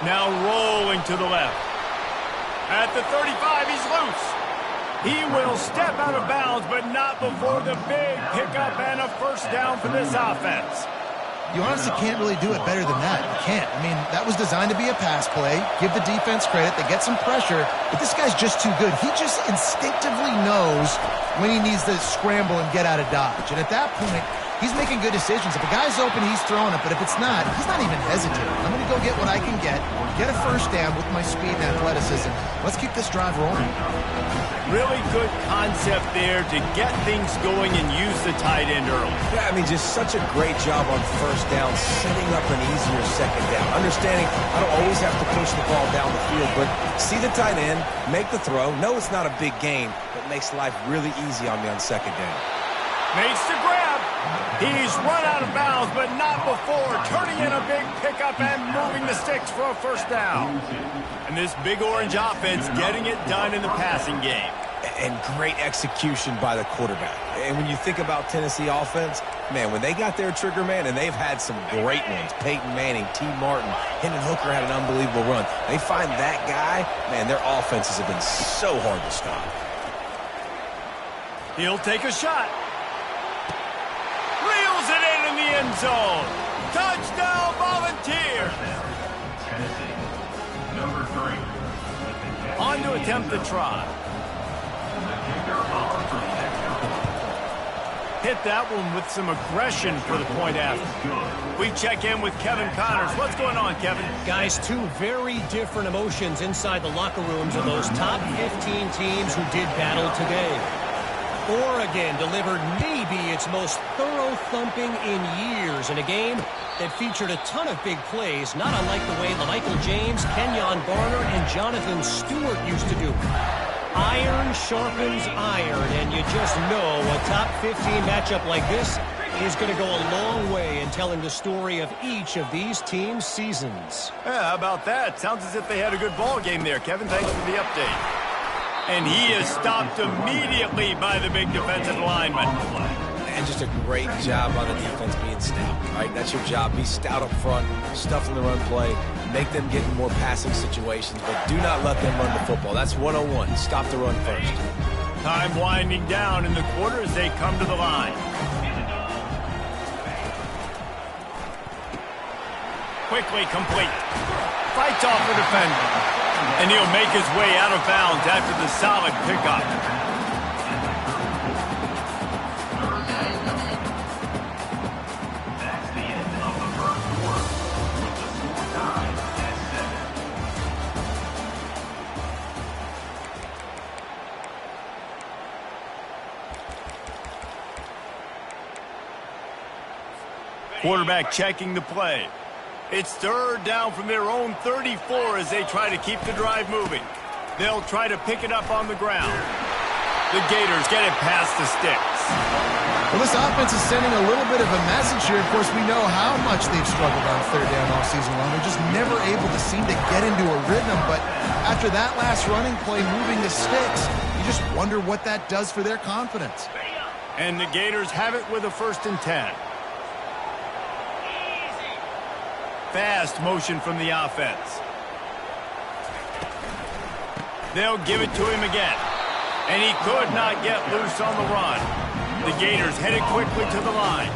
Now rolling to the left. At the 35, he's loose. He will step out of bounds, but not before the big pickup and a first down for this offense. You honestly can't really do it better than that. You can't. I mean, that was designed to be a pass play. Give the defense credit. They get some pressure, but this guy's just too good. He just instinctively knows when he needs to scramble and get out of dodge. And at that point, he's making good decisions. If a guy's open, he's throwing it. But if it's not, he's not even hesitating. I'm going to go get what I can get a first down with my speed and athleticism. Let's keep this drive rolling. Really good concept there to get things going and use the tight end early. Yeah, I mean, just such a great job on first down, setting up an easier second down. Understanding I don't always have to push the ball down the field, but see the tight end, make the throw. No, it's not a big gain, but makes life really easy on me on second down. Makes the grab. He's run out of bounds, but not before turning in a big pickup and moving the sticks for a first down. And this big orange offense getting it done in the passing game. And great execution by the quarterback. And when you think about Tennessee offense, man, when they got their trigger man, and they've had some great ones, Peyton Manning, T. Martin, Hendon Hooker had an unbelievable run. They find that guy, man, their offenses have been so hard to stop. He'll take a shot. Reels it in the end zone. Touchdown, Volunteers. Tennessee, number 3. On to attempt the try. Hit that one with some aggression for the point after. We check in with Kevin Connors. What's going on, Kevin? Guys, 2 very different emotions inside the locker rooms of those top 15 teams who did battle today. Oregon delivered maybe its most thorough thumping in years in a game that featured a ton of big plays, not unlike the way Michael James, Kenyon Barner, and Jonathan Stewart used to do. Iron sharpens iron, and you just know a top 15 matchup like this is going to go a long way in telling the story of each of these teams' seasons. Yeah, how about that? Sounds as if they had a good ball game there, Kevin. Thanks for the update. And he is stopped immediately by the big defensive lineman. And just a great job on the defense being stout, right? That's your job. Be stout up front, stuff in the run play, make them get in more passing situations, but do not let them run the football. That's 101. Stop the run first. Time winding down in the quarter as they come to the line. Quickly complete. Fights off the defender. And he'll make his way out of bounds after the solid pickup. That's the end of the first quarter with the score tied at 7. Quarterback checking the play. It's third down from their own 34 as they try to keep the drive moving. They'll try to pick it up on the ground. The Gators get it past the sticks. Well, this offense is sending a little bit of a message here. Of course, we know how much they've struggled on third down all season long. They're just never able to seem to get into a rhythm. But after that last running play, moving the sticks, you just wonder what that does for their confidence. And the Gators have it with a 1st and 10. fast motion from the offense. They'll give it to him again. And he could not get loose on the run. The Gators headed quickly to the line.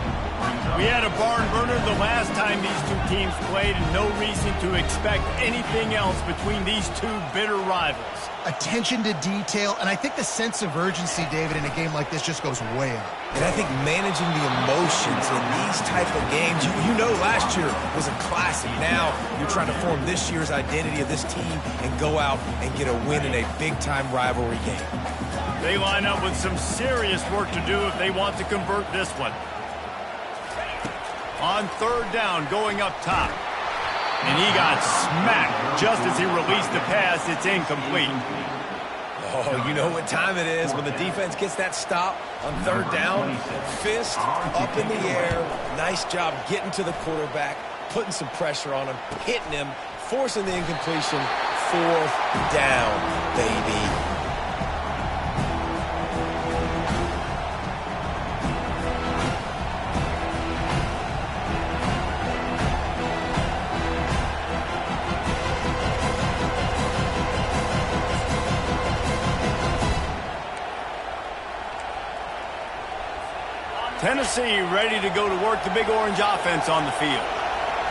We had a barn burner the last time these two teams played, and no reason to expect anything else between these two bitter rivals. Attention to detail, and I think the sense of urgency, David, in a game like this just goes way up. And I think managing the emotions in these type of games, you know last year was a classic. Now you're trying to form this year's identity of this team and go out and get a win in a big-time rivalry game. They line up with some serious work to do if they want to convert this one. On third down, going up top. And he got smacked just as he released the pass. It's incomplete. Oh, you know what time it is when the defense gets that stop on third down. Fist up in the air. Nice job getting to the quarterback, putting some pressure on him, hitting him, forcing the incompletion. Fourth down, baby. Tennessee ready to go to work the Big Orange offense on the field.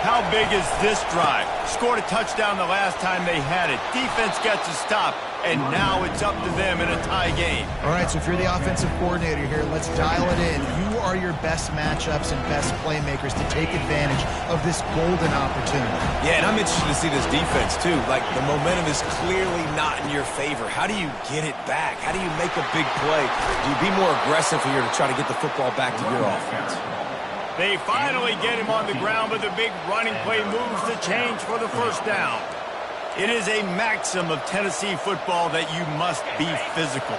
How big is this drive? Scored a touchdown the last time they had it. Defense gets a stop, and now it's up to them in a tie game. All right, so if you're the offensive coordinator here, let's dial it in. You are your best matchups and best playmakers to take advantage of this golden opportunity. Yeah, and I'm interested to see this defense, too. Like, the momentum is clearly not in your favor. How do you get it back? How do you make a big play? Do you be more aggressive here to try to get the football back to your offense? They finally get him on the ground, but the big running play moves the change for the first down. It is a maxim of Tennessee football that you must be physical.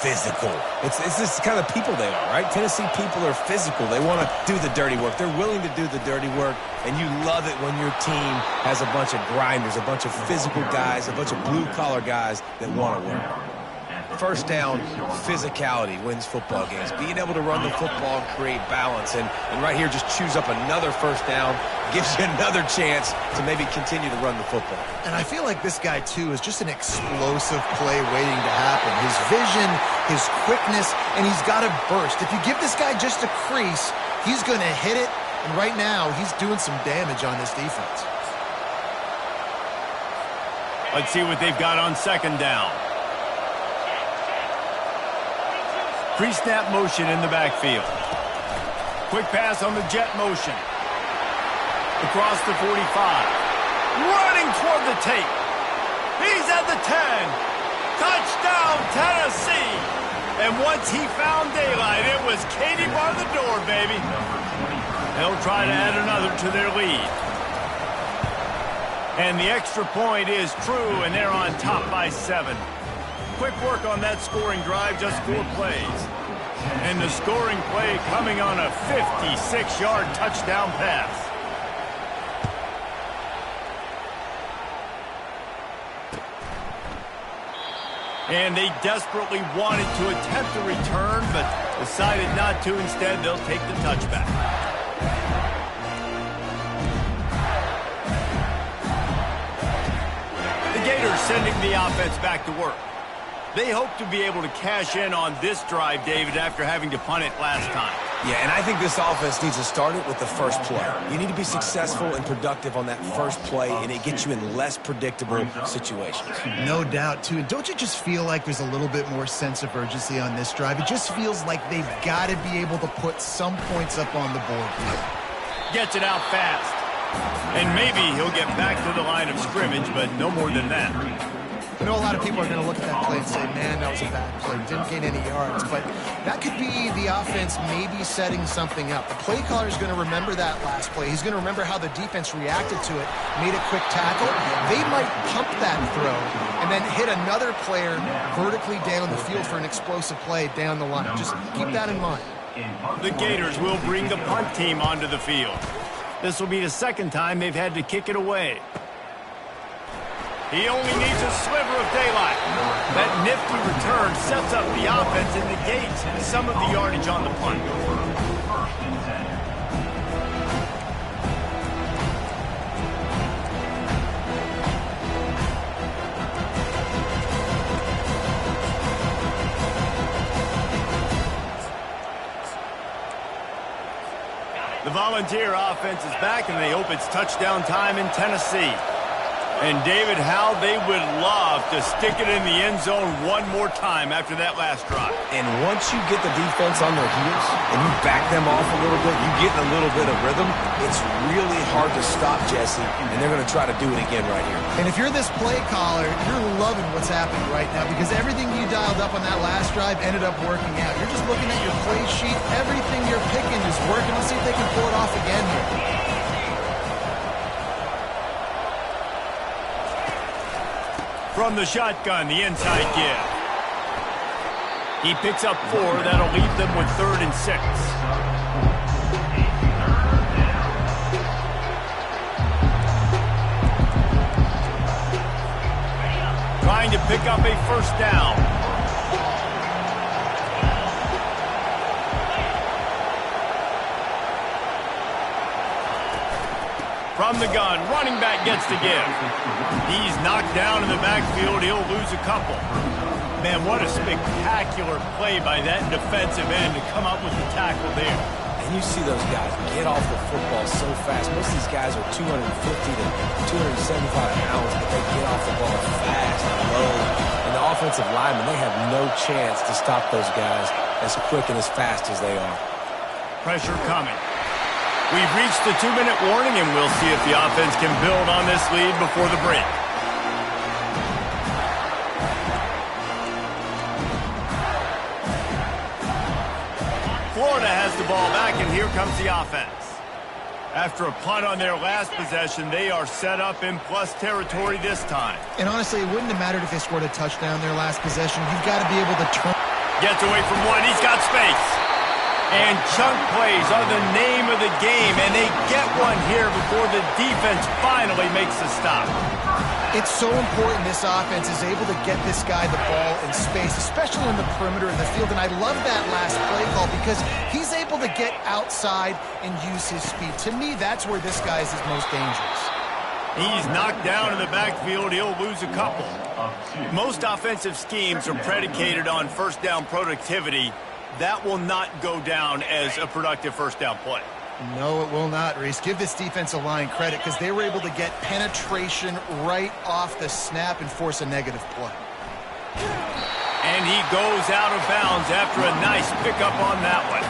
Physical. It's this kind of people they are, right? Tennessee people are physical. They want to do the dirty work. They're willing to do the dirty work, and you love it when your team has a bunch of grinders, a bunch of physical guys, a bunch of blue-collar guys that want to work. First down, physicality wins football games. Being able to run the football and create balance. And right here, just choose up another first down, gives you another chance to maybe continue to run the football. And I feel like this guy, too, is just an explosive play waiting to happen. His vision, his quickness, and he's got a burst. If you give this guy just a crease, he's going to hit it. And right now, he's doing some damage on this defense. Let's see what they've got on second down. Pre-snap motion in the backfield. Quick pass on the jet motion. Across the 45. Running toward the tape. He's at the 10. Touchdown, Tennessee. And once he found daylight, it was Katie bar the door, baby. They'll try to add another to their lead. And the extra point is true, and they're on top by 7. Quick work on that scoring drive, just 4 plays. And the scoring play coming on a 56-yard touchdown pass. And they desperately wanted to attempt a return, but decided not to. Instead, they'll take the touchback. The Gators sending the offense back to work. They hope to be able to cash in on this drive, David, after having to punt it last time. Yeah, and I think this offense needs to start it with the first play. You need to be successful and productive on that first play, and it gets you in less predictable situations. No doubt, too. And don't you just feel like there's a little bit more sense of urgency on this drive? It just feels like they've got to be able to put some points up on the board here. Gets it out fast. And maybe he'll get back to the line of scrimmage, but no more than that. I know a lot of people are going to look at that play and say, man, that was a bad play. Didn't gain any yards. But that could be the offense maybe setting something up. The play caller is going to remember that last play. He's going to remember how the defense reacted to it, made a quick tackle. They might pump that throw and then hit another player vertically down the field for an explosive play down the line. Just keep that in mind. The Gators will bring the punt team onto the field. This will be the second time they've had to kick it away. He only needs a sliver of daylight. That nifty return sets up the offense and negates some of the yardage on the punt. The Volunteer offense is back, and they hope it's touchdown time in Tennessee. And, David, how they would love to stick it in the end zone one more time after that last drive. And once you get the defense on their heels and you back them off a little bit, you get in a little bit of rhythm, it's really hard to stop, Jesse, and they're going to try to do it again right here. And if you're this play caller, you're loving what's happening right now because everything you dialed up on that last drive ended up working out. You're just looking at your play sheet. Everything you're picking is working. Let's see if they can pull it off again here. From the shotgun, the inside give. He picks up 4. That'll leave them with 3rd and 6. Trying to pick up a first down. From the gun, running back gets the give. He's knocked down in the backfield. He'll lose a couple. Man, what a spectacular play by that defensive end to come up with the tackle there. And you see those guys get off the football so fast. Most of these guys are 250 to 275 pounds, but they get off the ball fast and low. And the offensive linemen, they have no chance to stop those guys as quick and as fast as they are. Pressure coming. We've reached the 2-minute warning, and we'll see if the offense can build on this lead before the break. Florida has the ball back, and here comes the offense. After a punt on their last possession, they are set up in plus territory this time. And honestly, it wouldn't have mattered if they scored a touchdown their last possession. You've got to be able to turn. Gets away from one. He's got space. And chunk plays are the name of the game, and they get one here before the defense finally makes the stop. It's so important this offense is able to get this guy the ball in space, especially in the perimeter of the field. And I love that last play call because he's able to get outside and use his speed. To me, that's where this guy is his most dangerous. He's knocked down in the backfield. He'll lose a couple. Most offensive schemes are predicated on first down productivity. That will not go down as a productive first down play. No, it will not, Reese. Give this defensive line credit because they were able to get penetration right off the snap and force a negative play. And he goes out of bounds after a nice pickup on that one.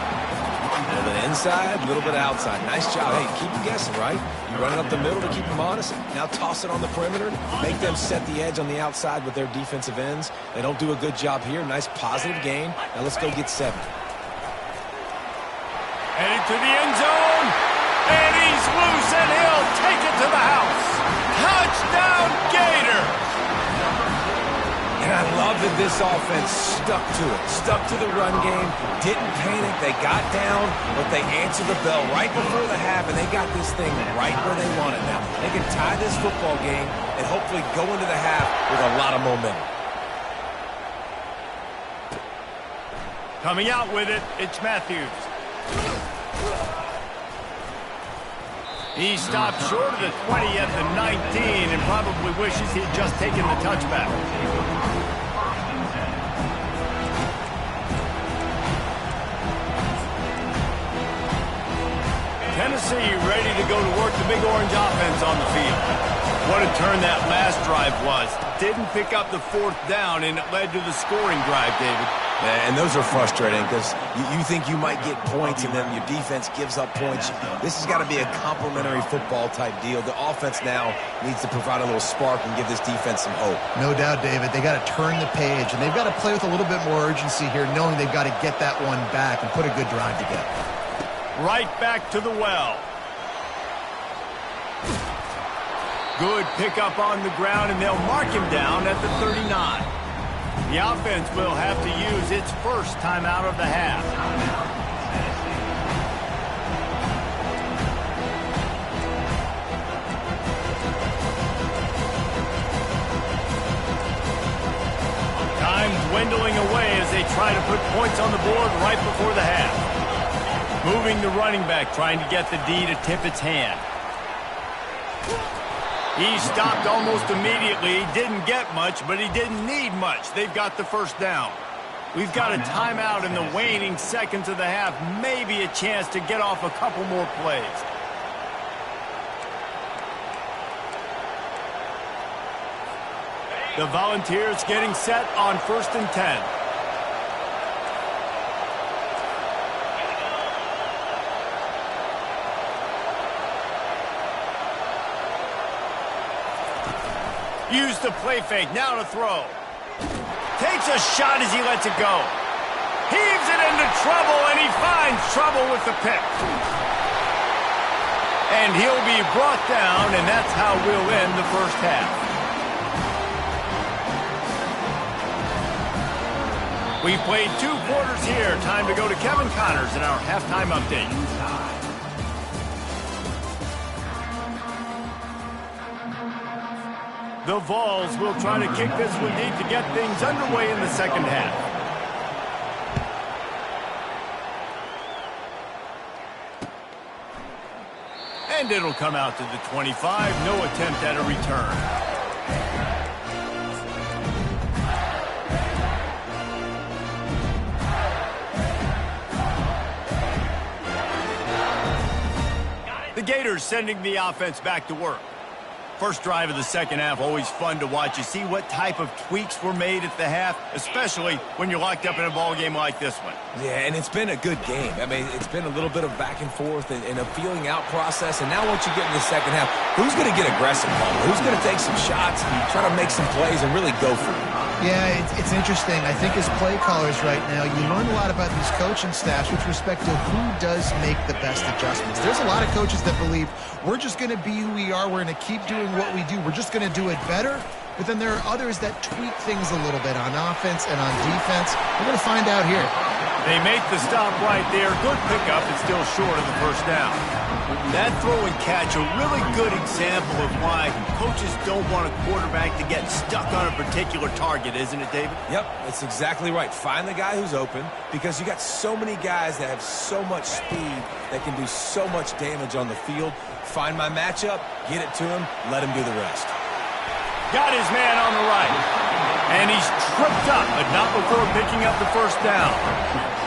A little bit inside, a little bit outside. Nice job. Hey, keep them guessing, right? You run it up the middle to keep them honest. Now toss it on the perimeter. Make them set the edge on the outside with their defensive ends. They don't do a good job here. Nice positive gain. Now let's go get 7. Headed to the end zone. And he's loose, and he'll take it to the house. Touchdown, Gators! And I love that this offense stuck to it. Stuck to the run game. Didn't panic. They got down, but they answered the bell right before the half, and they got this thing right where they want it now. They can tie this football game and hopefully go into the half with a lot of momentum. Coming out with it, it's Matthews. He stopped short of the 20 at the 19 and probably wishes he'd just taken the touchback. Tennessee ready to go to work the Big Orange offense on the field. What a turn that last drive was. Didn't pick up the 4th down, and it led to the scoring drive, David. And those are frustrating because you think you might get points and then your defense gives up points. This has got to be a complementary football type deal. The offense now needs to provide a little spark and give this defense some hope. No doubt, David. They got to turn the page, and they've got to play with a little bit more urgency here, knowing they've got to get that one back and put a good drive together. Right back to the well. Good pickup on the ground, and they'll mark him down at the 39. The offense will have to use its first timeout of the half. Time dwindling away as they try to put points on the board right before the half. Moving the running back, trying to get the D to tip its hand. He stopped almost immediately. He didn't get much, but he didn't need much. They've got the first down. We've got a timeout in the waning seconds of the half. Maybe a chance to get off a couple more plays. The Volunteers getting set on 1st and 10. Use the play fake, now to throw. Takes a shot as he lets it go. Heaves it into trouble, and he finds trouble with the pick. And he'll be brought down, and that's how we'll end the first half. We've played 2 quarters here. Time to go to Kevin Connors in our halftime update. The Vols will try to kick this one deep to get things underway in the second half. And it'll come out to the 25. No attempt at a return. The Gators sending the offense back to work. First drive of the second half, always fun to watch. You see what type of tweaks were made at the half, especially when you're locked up in a ball game like this one. Yeah, and it's been a good game. I mean, it's been a little bit of back and forth and a feeling out process. And now once you get in the second half, who's going to get aggressive, Paul? Who's going to take some shots and try to make some plays and really go for it? Yeah, it's interesting. I think as play callers right now, you learn a lot about these coaching staffs with respect to who does make the best adjustments. There's a lot of coaches that believe we're just going to be who we are. We're going to keep doing what we do. We're just going to do it better. But then there are others that tweak things a little bit on offense and on defense. We're going to find out here. They make the stop right there. Good pickup. It's still short of the first down. That throw and catch, a really good example of why coaches don't want a quarterback to get stuck on a particular target, isn't it, David? Yep, that's exactly right. Find the guy who's open because you got so many guys that have so much speed that can do so much damage on the field. Find my matchup, get it to him, let him do the rest. Got his man on the right. And he's tripped up, but not before picking up the first down.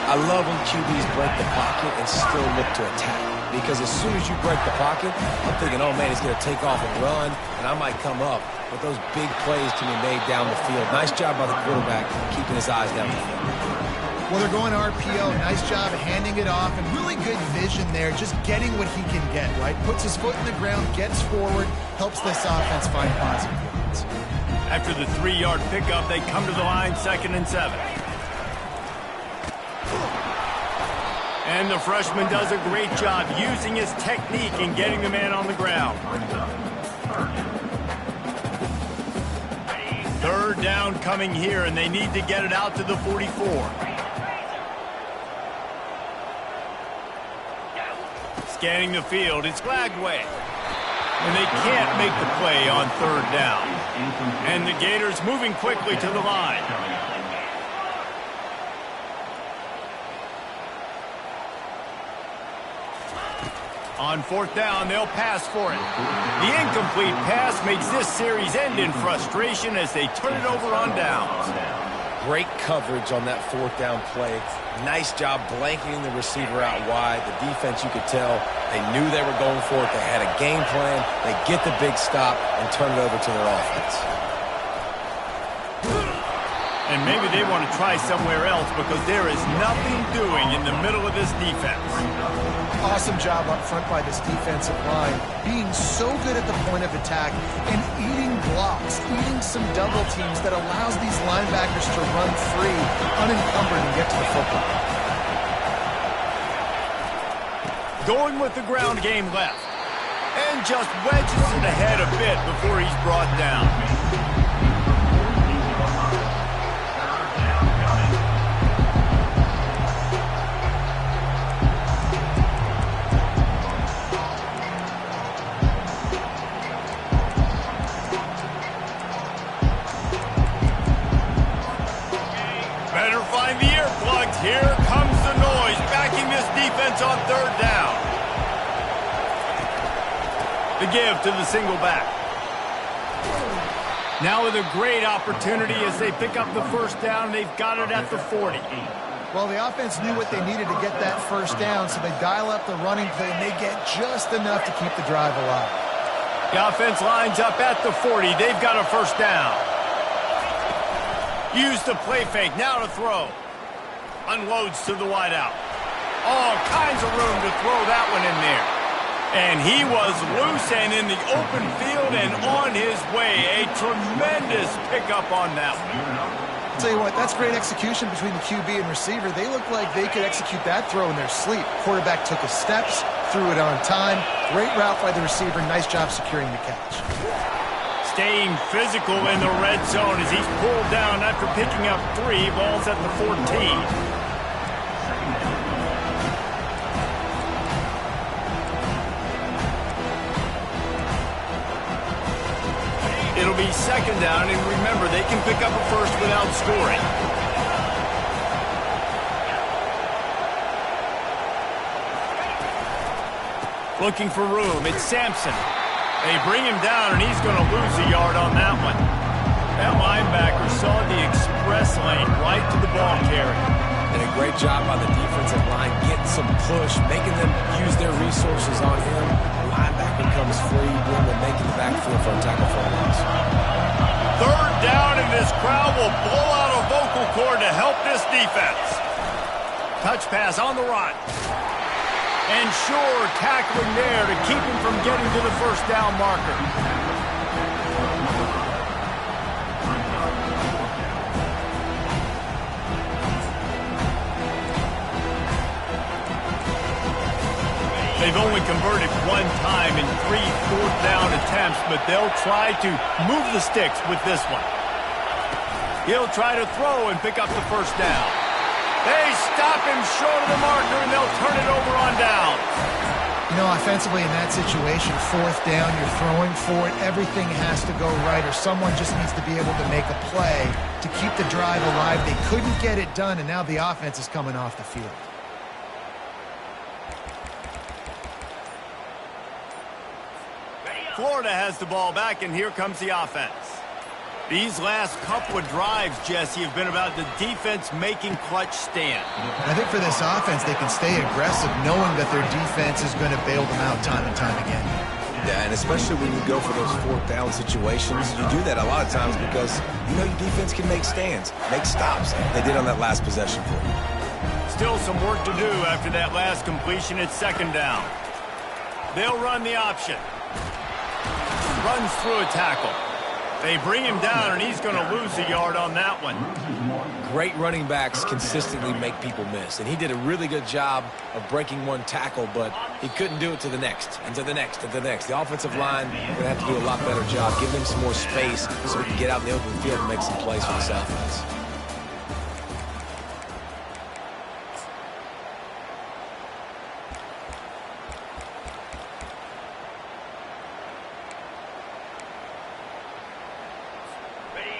I love when QBs break the pocket and still look to attack. Because as soon as you break the pocket, I'm thinking, oh, man, he's going to take off and run, and I might come up. But those big plays can be made down the field. Nice job by the quarterback keeping his eyes down the field. Well, they're going RPO. Nice job handing it off, and really good vision there, just getting what he can get, right? Puts his foot in the ground, gets forward, helps this offense find positive points. After the 3-yard pickup, they come to the line, 2nd and 7. And the freshman does a great job using his technique and getting the man on the ground. 3rd down coming here, and they need to get it out to the 44. Scanning the field, it's Flagway. And they can't make the play on 3rd down. And the Gators moving quickly to the line. On 4th down, they'll pass for it. The incomplete pass makes this series end in frustration as they turn it over on downs. Great coverage on that 4th down play. Nice job blanketing the receiver out wide. The defense, you could tell, they knew they were going for it. They had a game plan. They get the big stop and turn it over to their offense. And maybe they want to try somewhere else because there is nothing doing in the middle of this defense. Awesome job up front by this defensive line, being so good at the point of attack and eating blocks, eating some double teams that allows these linebackers to run free, unencumbered, and get to the football. Going with the ground game left. And just wedges it ahead a bit before he's brought down. Here comes the noise, backing this defense on 3rd down. The give to the single back. Now with a great opportunity as they pick up the first down. They've got it at the 40. Well, the offense knew what they needed to get that first down, so they dial up the running play, and they get just enough to keep the drive alive. The offense lines up at the 40. They've got a first down. Use the play fake. Now to throw. Unloads to the wideout. All kinds of room to throw that one in there. And he was loose and in the open field and on his way. A tremendous pickup on that one. I'll tell you what, that's great execution between the QB and receiver. They look like they could execute that throw in their sleep. Quarterback took his steps, threw it on time. Great route by the receiver. Nice job securing the catch. Staying physical in the red zone as he's pulled down after picking up 3 balls at the 14. It'll be second down, and remember, they can pick up a first without scoring. Looking for room. It's Sampson. They bring him down, and he's going to lose a yard on that one. That linebacker saw the express lane right to the ball carrier. And a great job by the defensive line getting some push, making them use their resources on him. Linebacker comes free, bring them making the backfield for a tackle for a loss. Third down, and this crowd will blow out a vocal cord to help this defense. Touch pass on the run. And sure, tackling there to keep him from getting to the first down marker. They've only converted 1 time in 3 fourth-down attempts, but they'll try to move the sticks with this one. He'll try to throw and pick up the first down. They stop him short of the marker, and they'll turn it over on down. You know, offensively in that situation, 4th down, you're throwing for it. Everything has to go right, or someone just needs to be able to make a play to keep the drive alive. They couldn't get it done, and now the offense is coming off the field. Florida has the ball back, and here comes the offense. These last couple of drives, Jesse, have been about the defense making clutch stand. I think for this offense, they can stay aggressive knowing that their defense is going to bail them out time and time again. Yeah, and especially when you go for those 4th down situations, you do that a lot of times because you know your defense can make stands, make stops. They did on that last possession for you. Still some work to do after that last completion. It's second down. They'll run the option. Runs through a tackle. They bring him down, and he's going to lose a yard on that one. Great running backs consistently make people miss, and he did a really good job of breaking 1 tackle, but he couldn't do it to the next, and to the next, and to the next. The offensive line is going to have to do a lot better job, giving him some more space so he can get out in the open field and make some plays for this offense.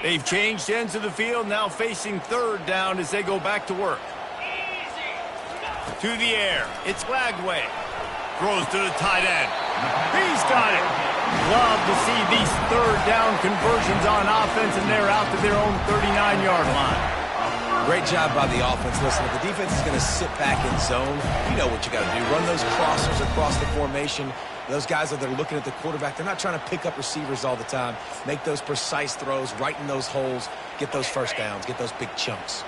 They've changed ends of the field, now facing third down as they go back to work. To the air. It's Lagway. Throws to the tight end. He's got it. Love to see these third down conversions on offense, and they're out to their own 39-yard line. Great job by the offense. Listen, if the defense is going to sit back in zone, you know what you got to do. Run those crossers across the formation. Those guys that are looking at the quarterback, they're not trying to pick up receivers all the time. Make those precise throws, right in those holes, get those first downs, get those big chunks.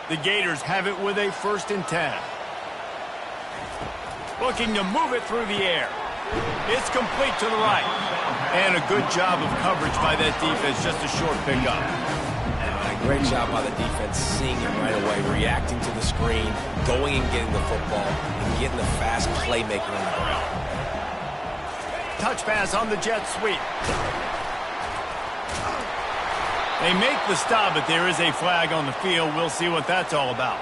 The Gators have it with a 1st and 10. Looking to move it through the air. It's complete to the right. And a good job of coverage by that defense, just a short pickup. And a great job by the defense, seeing it right away, reacting to the screen, going and getting the football, and getting the fast playmaker on the ground. Touch pass on the jet sweep. They make the stop, but there is a flag on the field. We'll see what that's all about.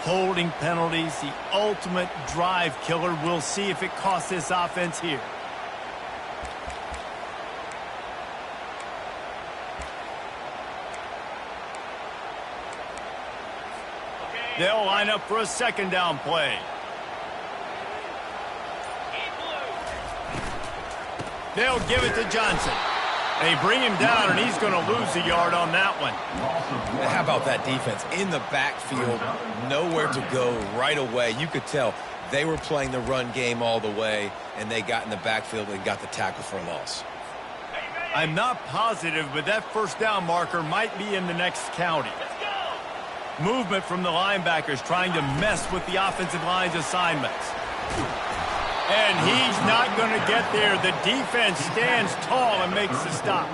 Holding penalties, the ultimate drive killer. We'll see if it costs this offense here. They'll line up for a second down play. They'll give it to Johnson. They bring him down, and he's going to lose a yard on that one. How about that defense? In the backfield, nowhere to go right away. You could tell they were playing the run game all the way, and they got in the backfield and got the tackle for a loss. I'm not positive, but that first down marker might be in the next county. Movement from the linebackers trying to mess with the offensive line's assignments. And he's not going to get there. The defense stands tall and makes the stop.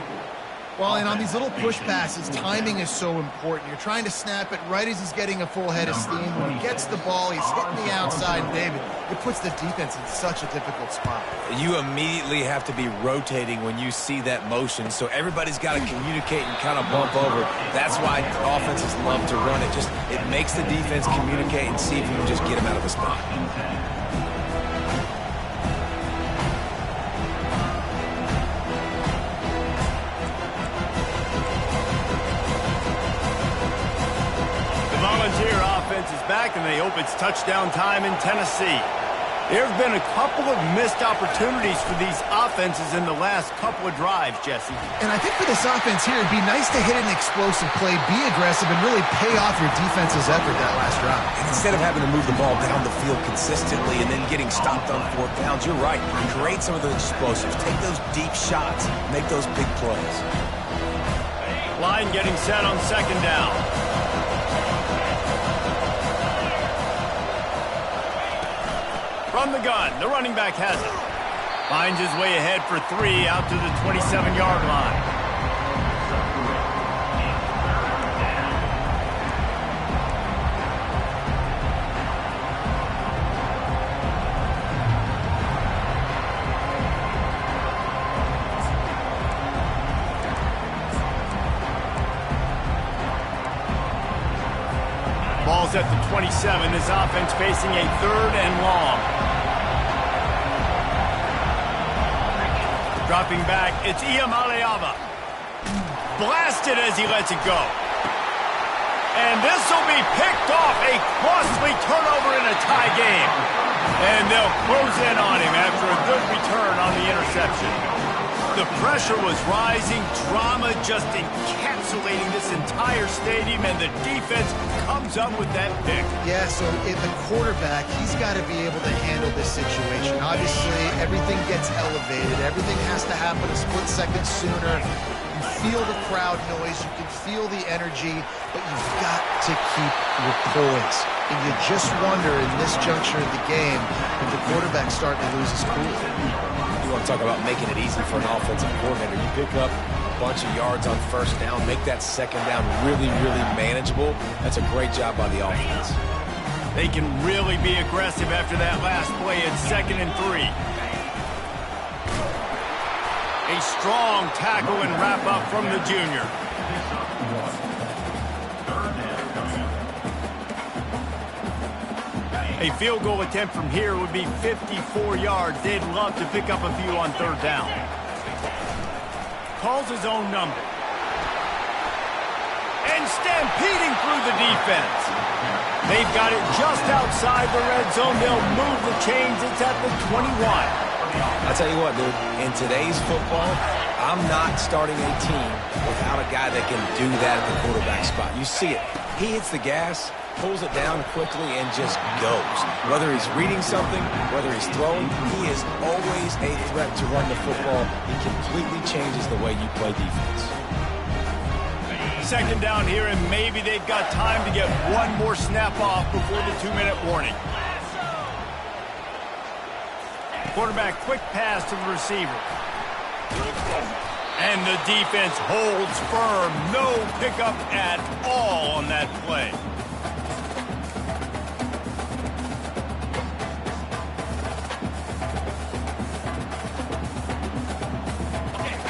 Well, and on these little push passes, timing is so important. You're trying to snap it right as he's getting a full head of steam. When he gets the ball, he's hitting the outside, David. It puts the defense in such a difficult spot. You immediately have to be rotating when you see that motion, so everybody's got to communicate and kind of bump over. That's why offenses love to run it. It makes the defense communicate and see if you can just get him out of the spot. Volunteer offense is back, and they hope it's touchdown time in Tennessee. There have been a couple of missed opportunities for these offenses in the last couple of drives, Jesse. And I think for this offense here, it'd be nice to hit an explosive play, be aggressive, and really pay off your defense's effort that last drive. And instead of having to move the ball down the field consistently and then getting stopped on fourth downs, you're right. Create some of those explosives. Take those deep shots. Make those big plays. Line getting set on second down. From the gun, the running back has it. Finds his way ahead for 3 out to the 27-yard line. Ball's at the 27. This offense facing a 3rd and long. Dropping back, it's Ncaa. Blasted as he lets it go. And this will be picked off. A costly turnover in a tie game. And they'll close in on him after a good return on the interception. The pressure was rising, drama just encapsulating this entire stadium, and the defense comes up with that pick. Yeah, so the quarterback, he's got to be able to handle this situation. Obviously, everything gets elevated. Everything has to happen a split second sooner. You feel the crowd noise. You can feel the energy, but you've got to keep your poise. And you just wonder in this juncture of the game if the quarterback's starting to lose his cool. You want to talk about making it easy for an offensive coordinator. You pick up a bunch of yards on first down, make that second down really, really manageable. That's a great job by the offense. They can really be aggressive after that last play at 2nd and 3. A strong tackle and wrap up from the junior. A field goal attempt from here would be 54 yards. They'd love to pick up a few on 3rd down. Calls his own number. And stampeding through the defense. They've got it just outside the red zone. They'll move the chains. It's at the 21. I'll tell you what, dude. In today's football, I'm not starting a team without a guy that can do that at the quarterback spot. You see it. He hits the gas, pulls it down quickly, and just goes. Whether he's reading something, whether he's throwing, he is always a threat to run the football. He completely changes the way you play defense. 2nd down here, and maybe they've got time to get one more snap off before the 2-minute warning. Quarterback, quick pass to the receiver. And the defense holds firm. No pickup at all on that play.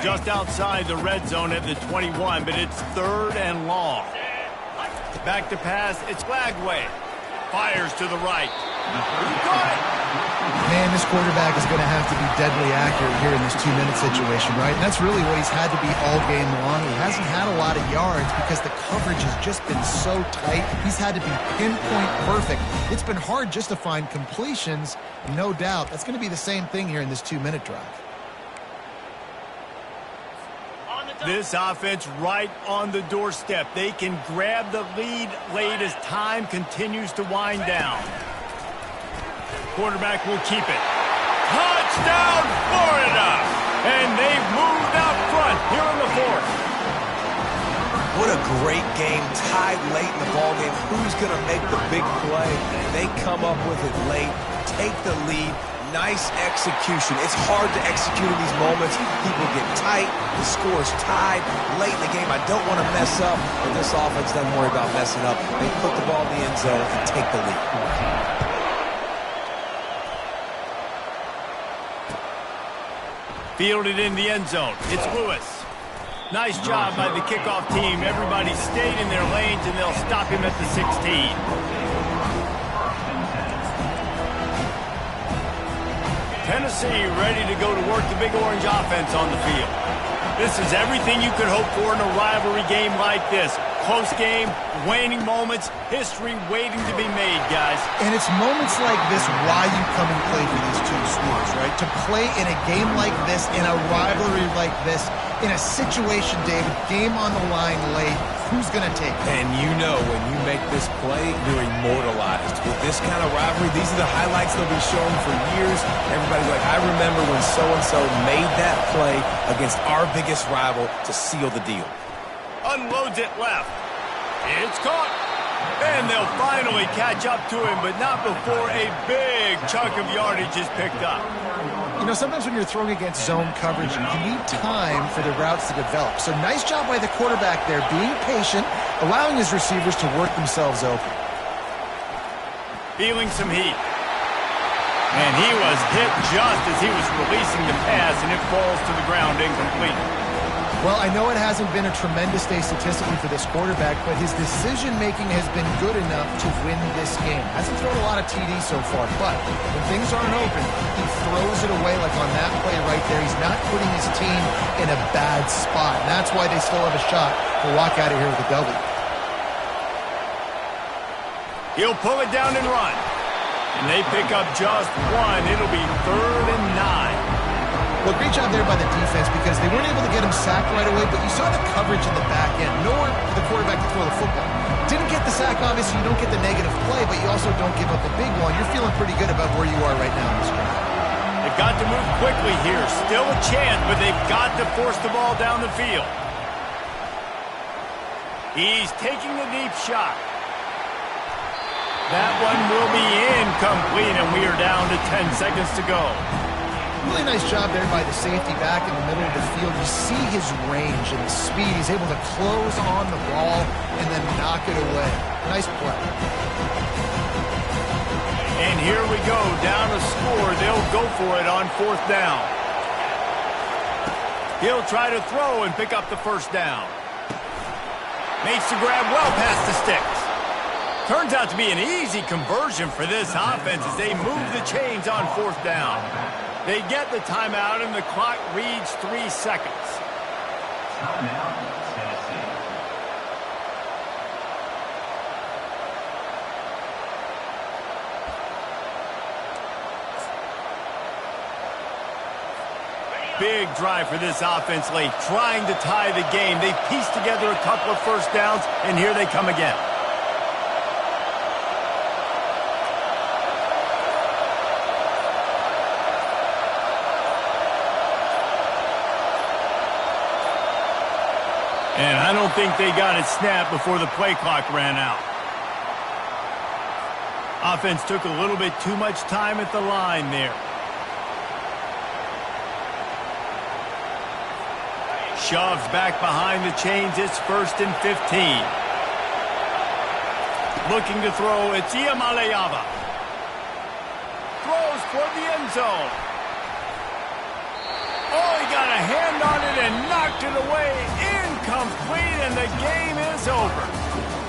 Just outside the red zone at the 21, but it's 3rd and long. Back to pass, it's Lagway. Fires to the right. Man, this quarterback is going to have to be deadly accurate here in this 2-minute situation, right? And that's really what he's had to be all game long. He hasn't had a lot of yards because the coverage has just been so tight. He's had to be pinpoint perfect. It's been hard just to find completions, no doubt. That's going to be the same thing here in this 2-minute drive. This offense right on the doorstep. They can grab the lead late as time continues to wind down. Quarterback will keep it. Touchdown, Florida! And they've moved out front here in the fourth. What a great game, tied late in the ballgame. Who's going to make the big play? They come up with it late, take the lead. Nice execution. It's hard to execute in these moments. People get tight. The score's tied late in the game. I don't want to mess up, but this offense doesn't worry about messing up. They put the ball in the end zone and take the lead. Fielded in the end zone. It's Lewis. Nice job by the kickoff team. Everybody stayed in their lanes, and they'll stop him at the 16. Tennessee ready to go to work the Big Orange offense on the field. This is everything you could hope for in a rivalry game like this. Close game, waning moments, history waiting to be made, guys. And it's moments like this why you come and play for these two schools, right? To play in a game like this, in a rivalry like this, in a situation, David, game on the line late, who's going to take it? And you know when you make this play, you're immortalized. With this kind of rivalry, these are the highlights they'll be showing for years. Everybody's like, I remember when so-and-so made that play against our biggest rival to seal the deal. Unloads it left. It's caught. And they'll finally catch up to him, but not before a big chunk of yardage is picked up. You know, sometimes when you're throwing against zone coverage, you need time for the routes to develop. So nice job by the quarterback there, being patient, allowing his receivers to work themselves open. Feeling some heat. And he was hit just as he was releasing the pass, and it falls to the ground incomplete. Well, I know it hasn't been a tremendous day statistically for this quarterback, but his decision-making has been good enough to win this game. Hasn't thrown a lot of TDs so far, but when things aren't open, he throws it away like on that play right there. He's not putting his team in a bad spot, and that's why they still have a shot to walk out of here with a W. He'll pull it down and run. And they pick up just one. It'll be 3rd and 9. Well, great job there by the defense because they weren't able to get him sacked right away, but you saw the coverage in the back end. Nowhere for the quarterback to throw the football. Didn't get the sack, obviously. You don't get the negative play, but you also don't give up a big one. You're feeling pretty good about where you are right now in this drive. They've got to move quickly here. Still a chance, but they've got to force the ball down the field. He's taking the deep shot. That one will be incomplete, and we are down to 10 seconds to go. Really nice job there by the safety back in the middle of the field. You see his range and his speed. He's able to close on the ball and then knock it away. Nice play. And here we go, down a score. They'll go for it on 4th down. He'll try to throw and pick up the 1st down. Makes the grab well past the sticks. Turns out to be an easy conversion for this offense as they move the chains on 4th down. They get the timeout, and the clock reads 3 seconds. Timeout, Tennessee. Big drive for this offense late, trying to tie the game. They pieced together a couple of 1st downs, and here they come again. And I don't think they got it snapped before the play clock ran out. Offense took a little bit too much time at the line there. Shoves back behind the chains. It's 1st and 15. Looking to throw. It's Ncaa. Throws toward the end zone. Oh, he got a hand on it and knocked it away. Incomplete, and the game is over.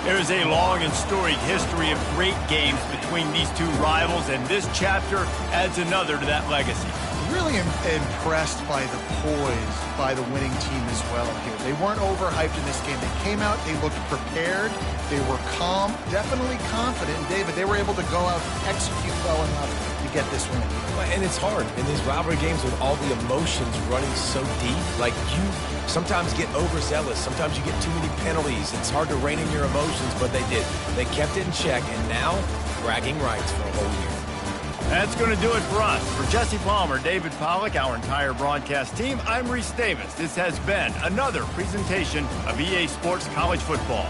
There's a long and storied history of great games between these two rivals, and this chapter adds another to that legacy. really impressed by the poise by the winning team as well here. They weren't overhyped in this game. They came out, they looked prepared, they were calm, definitely confident. And David, they were able to go out and execute well enough to get this win. And it's hard in these rivalry games with all the emotions running so deep. Like, you sometimes get overzealous. Sometimes you get too many penalties. It's hard to rein in your emotions, but they did. They kept it in check, and now bragging rights for a whole year. That's going to do it for us. For Jesse Palmer, David Pollack, our entire broadcast team, I'm Reese Davis. This has been another presentation of EA Sports College Football.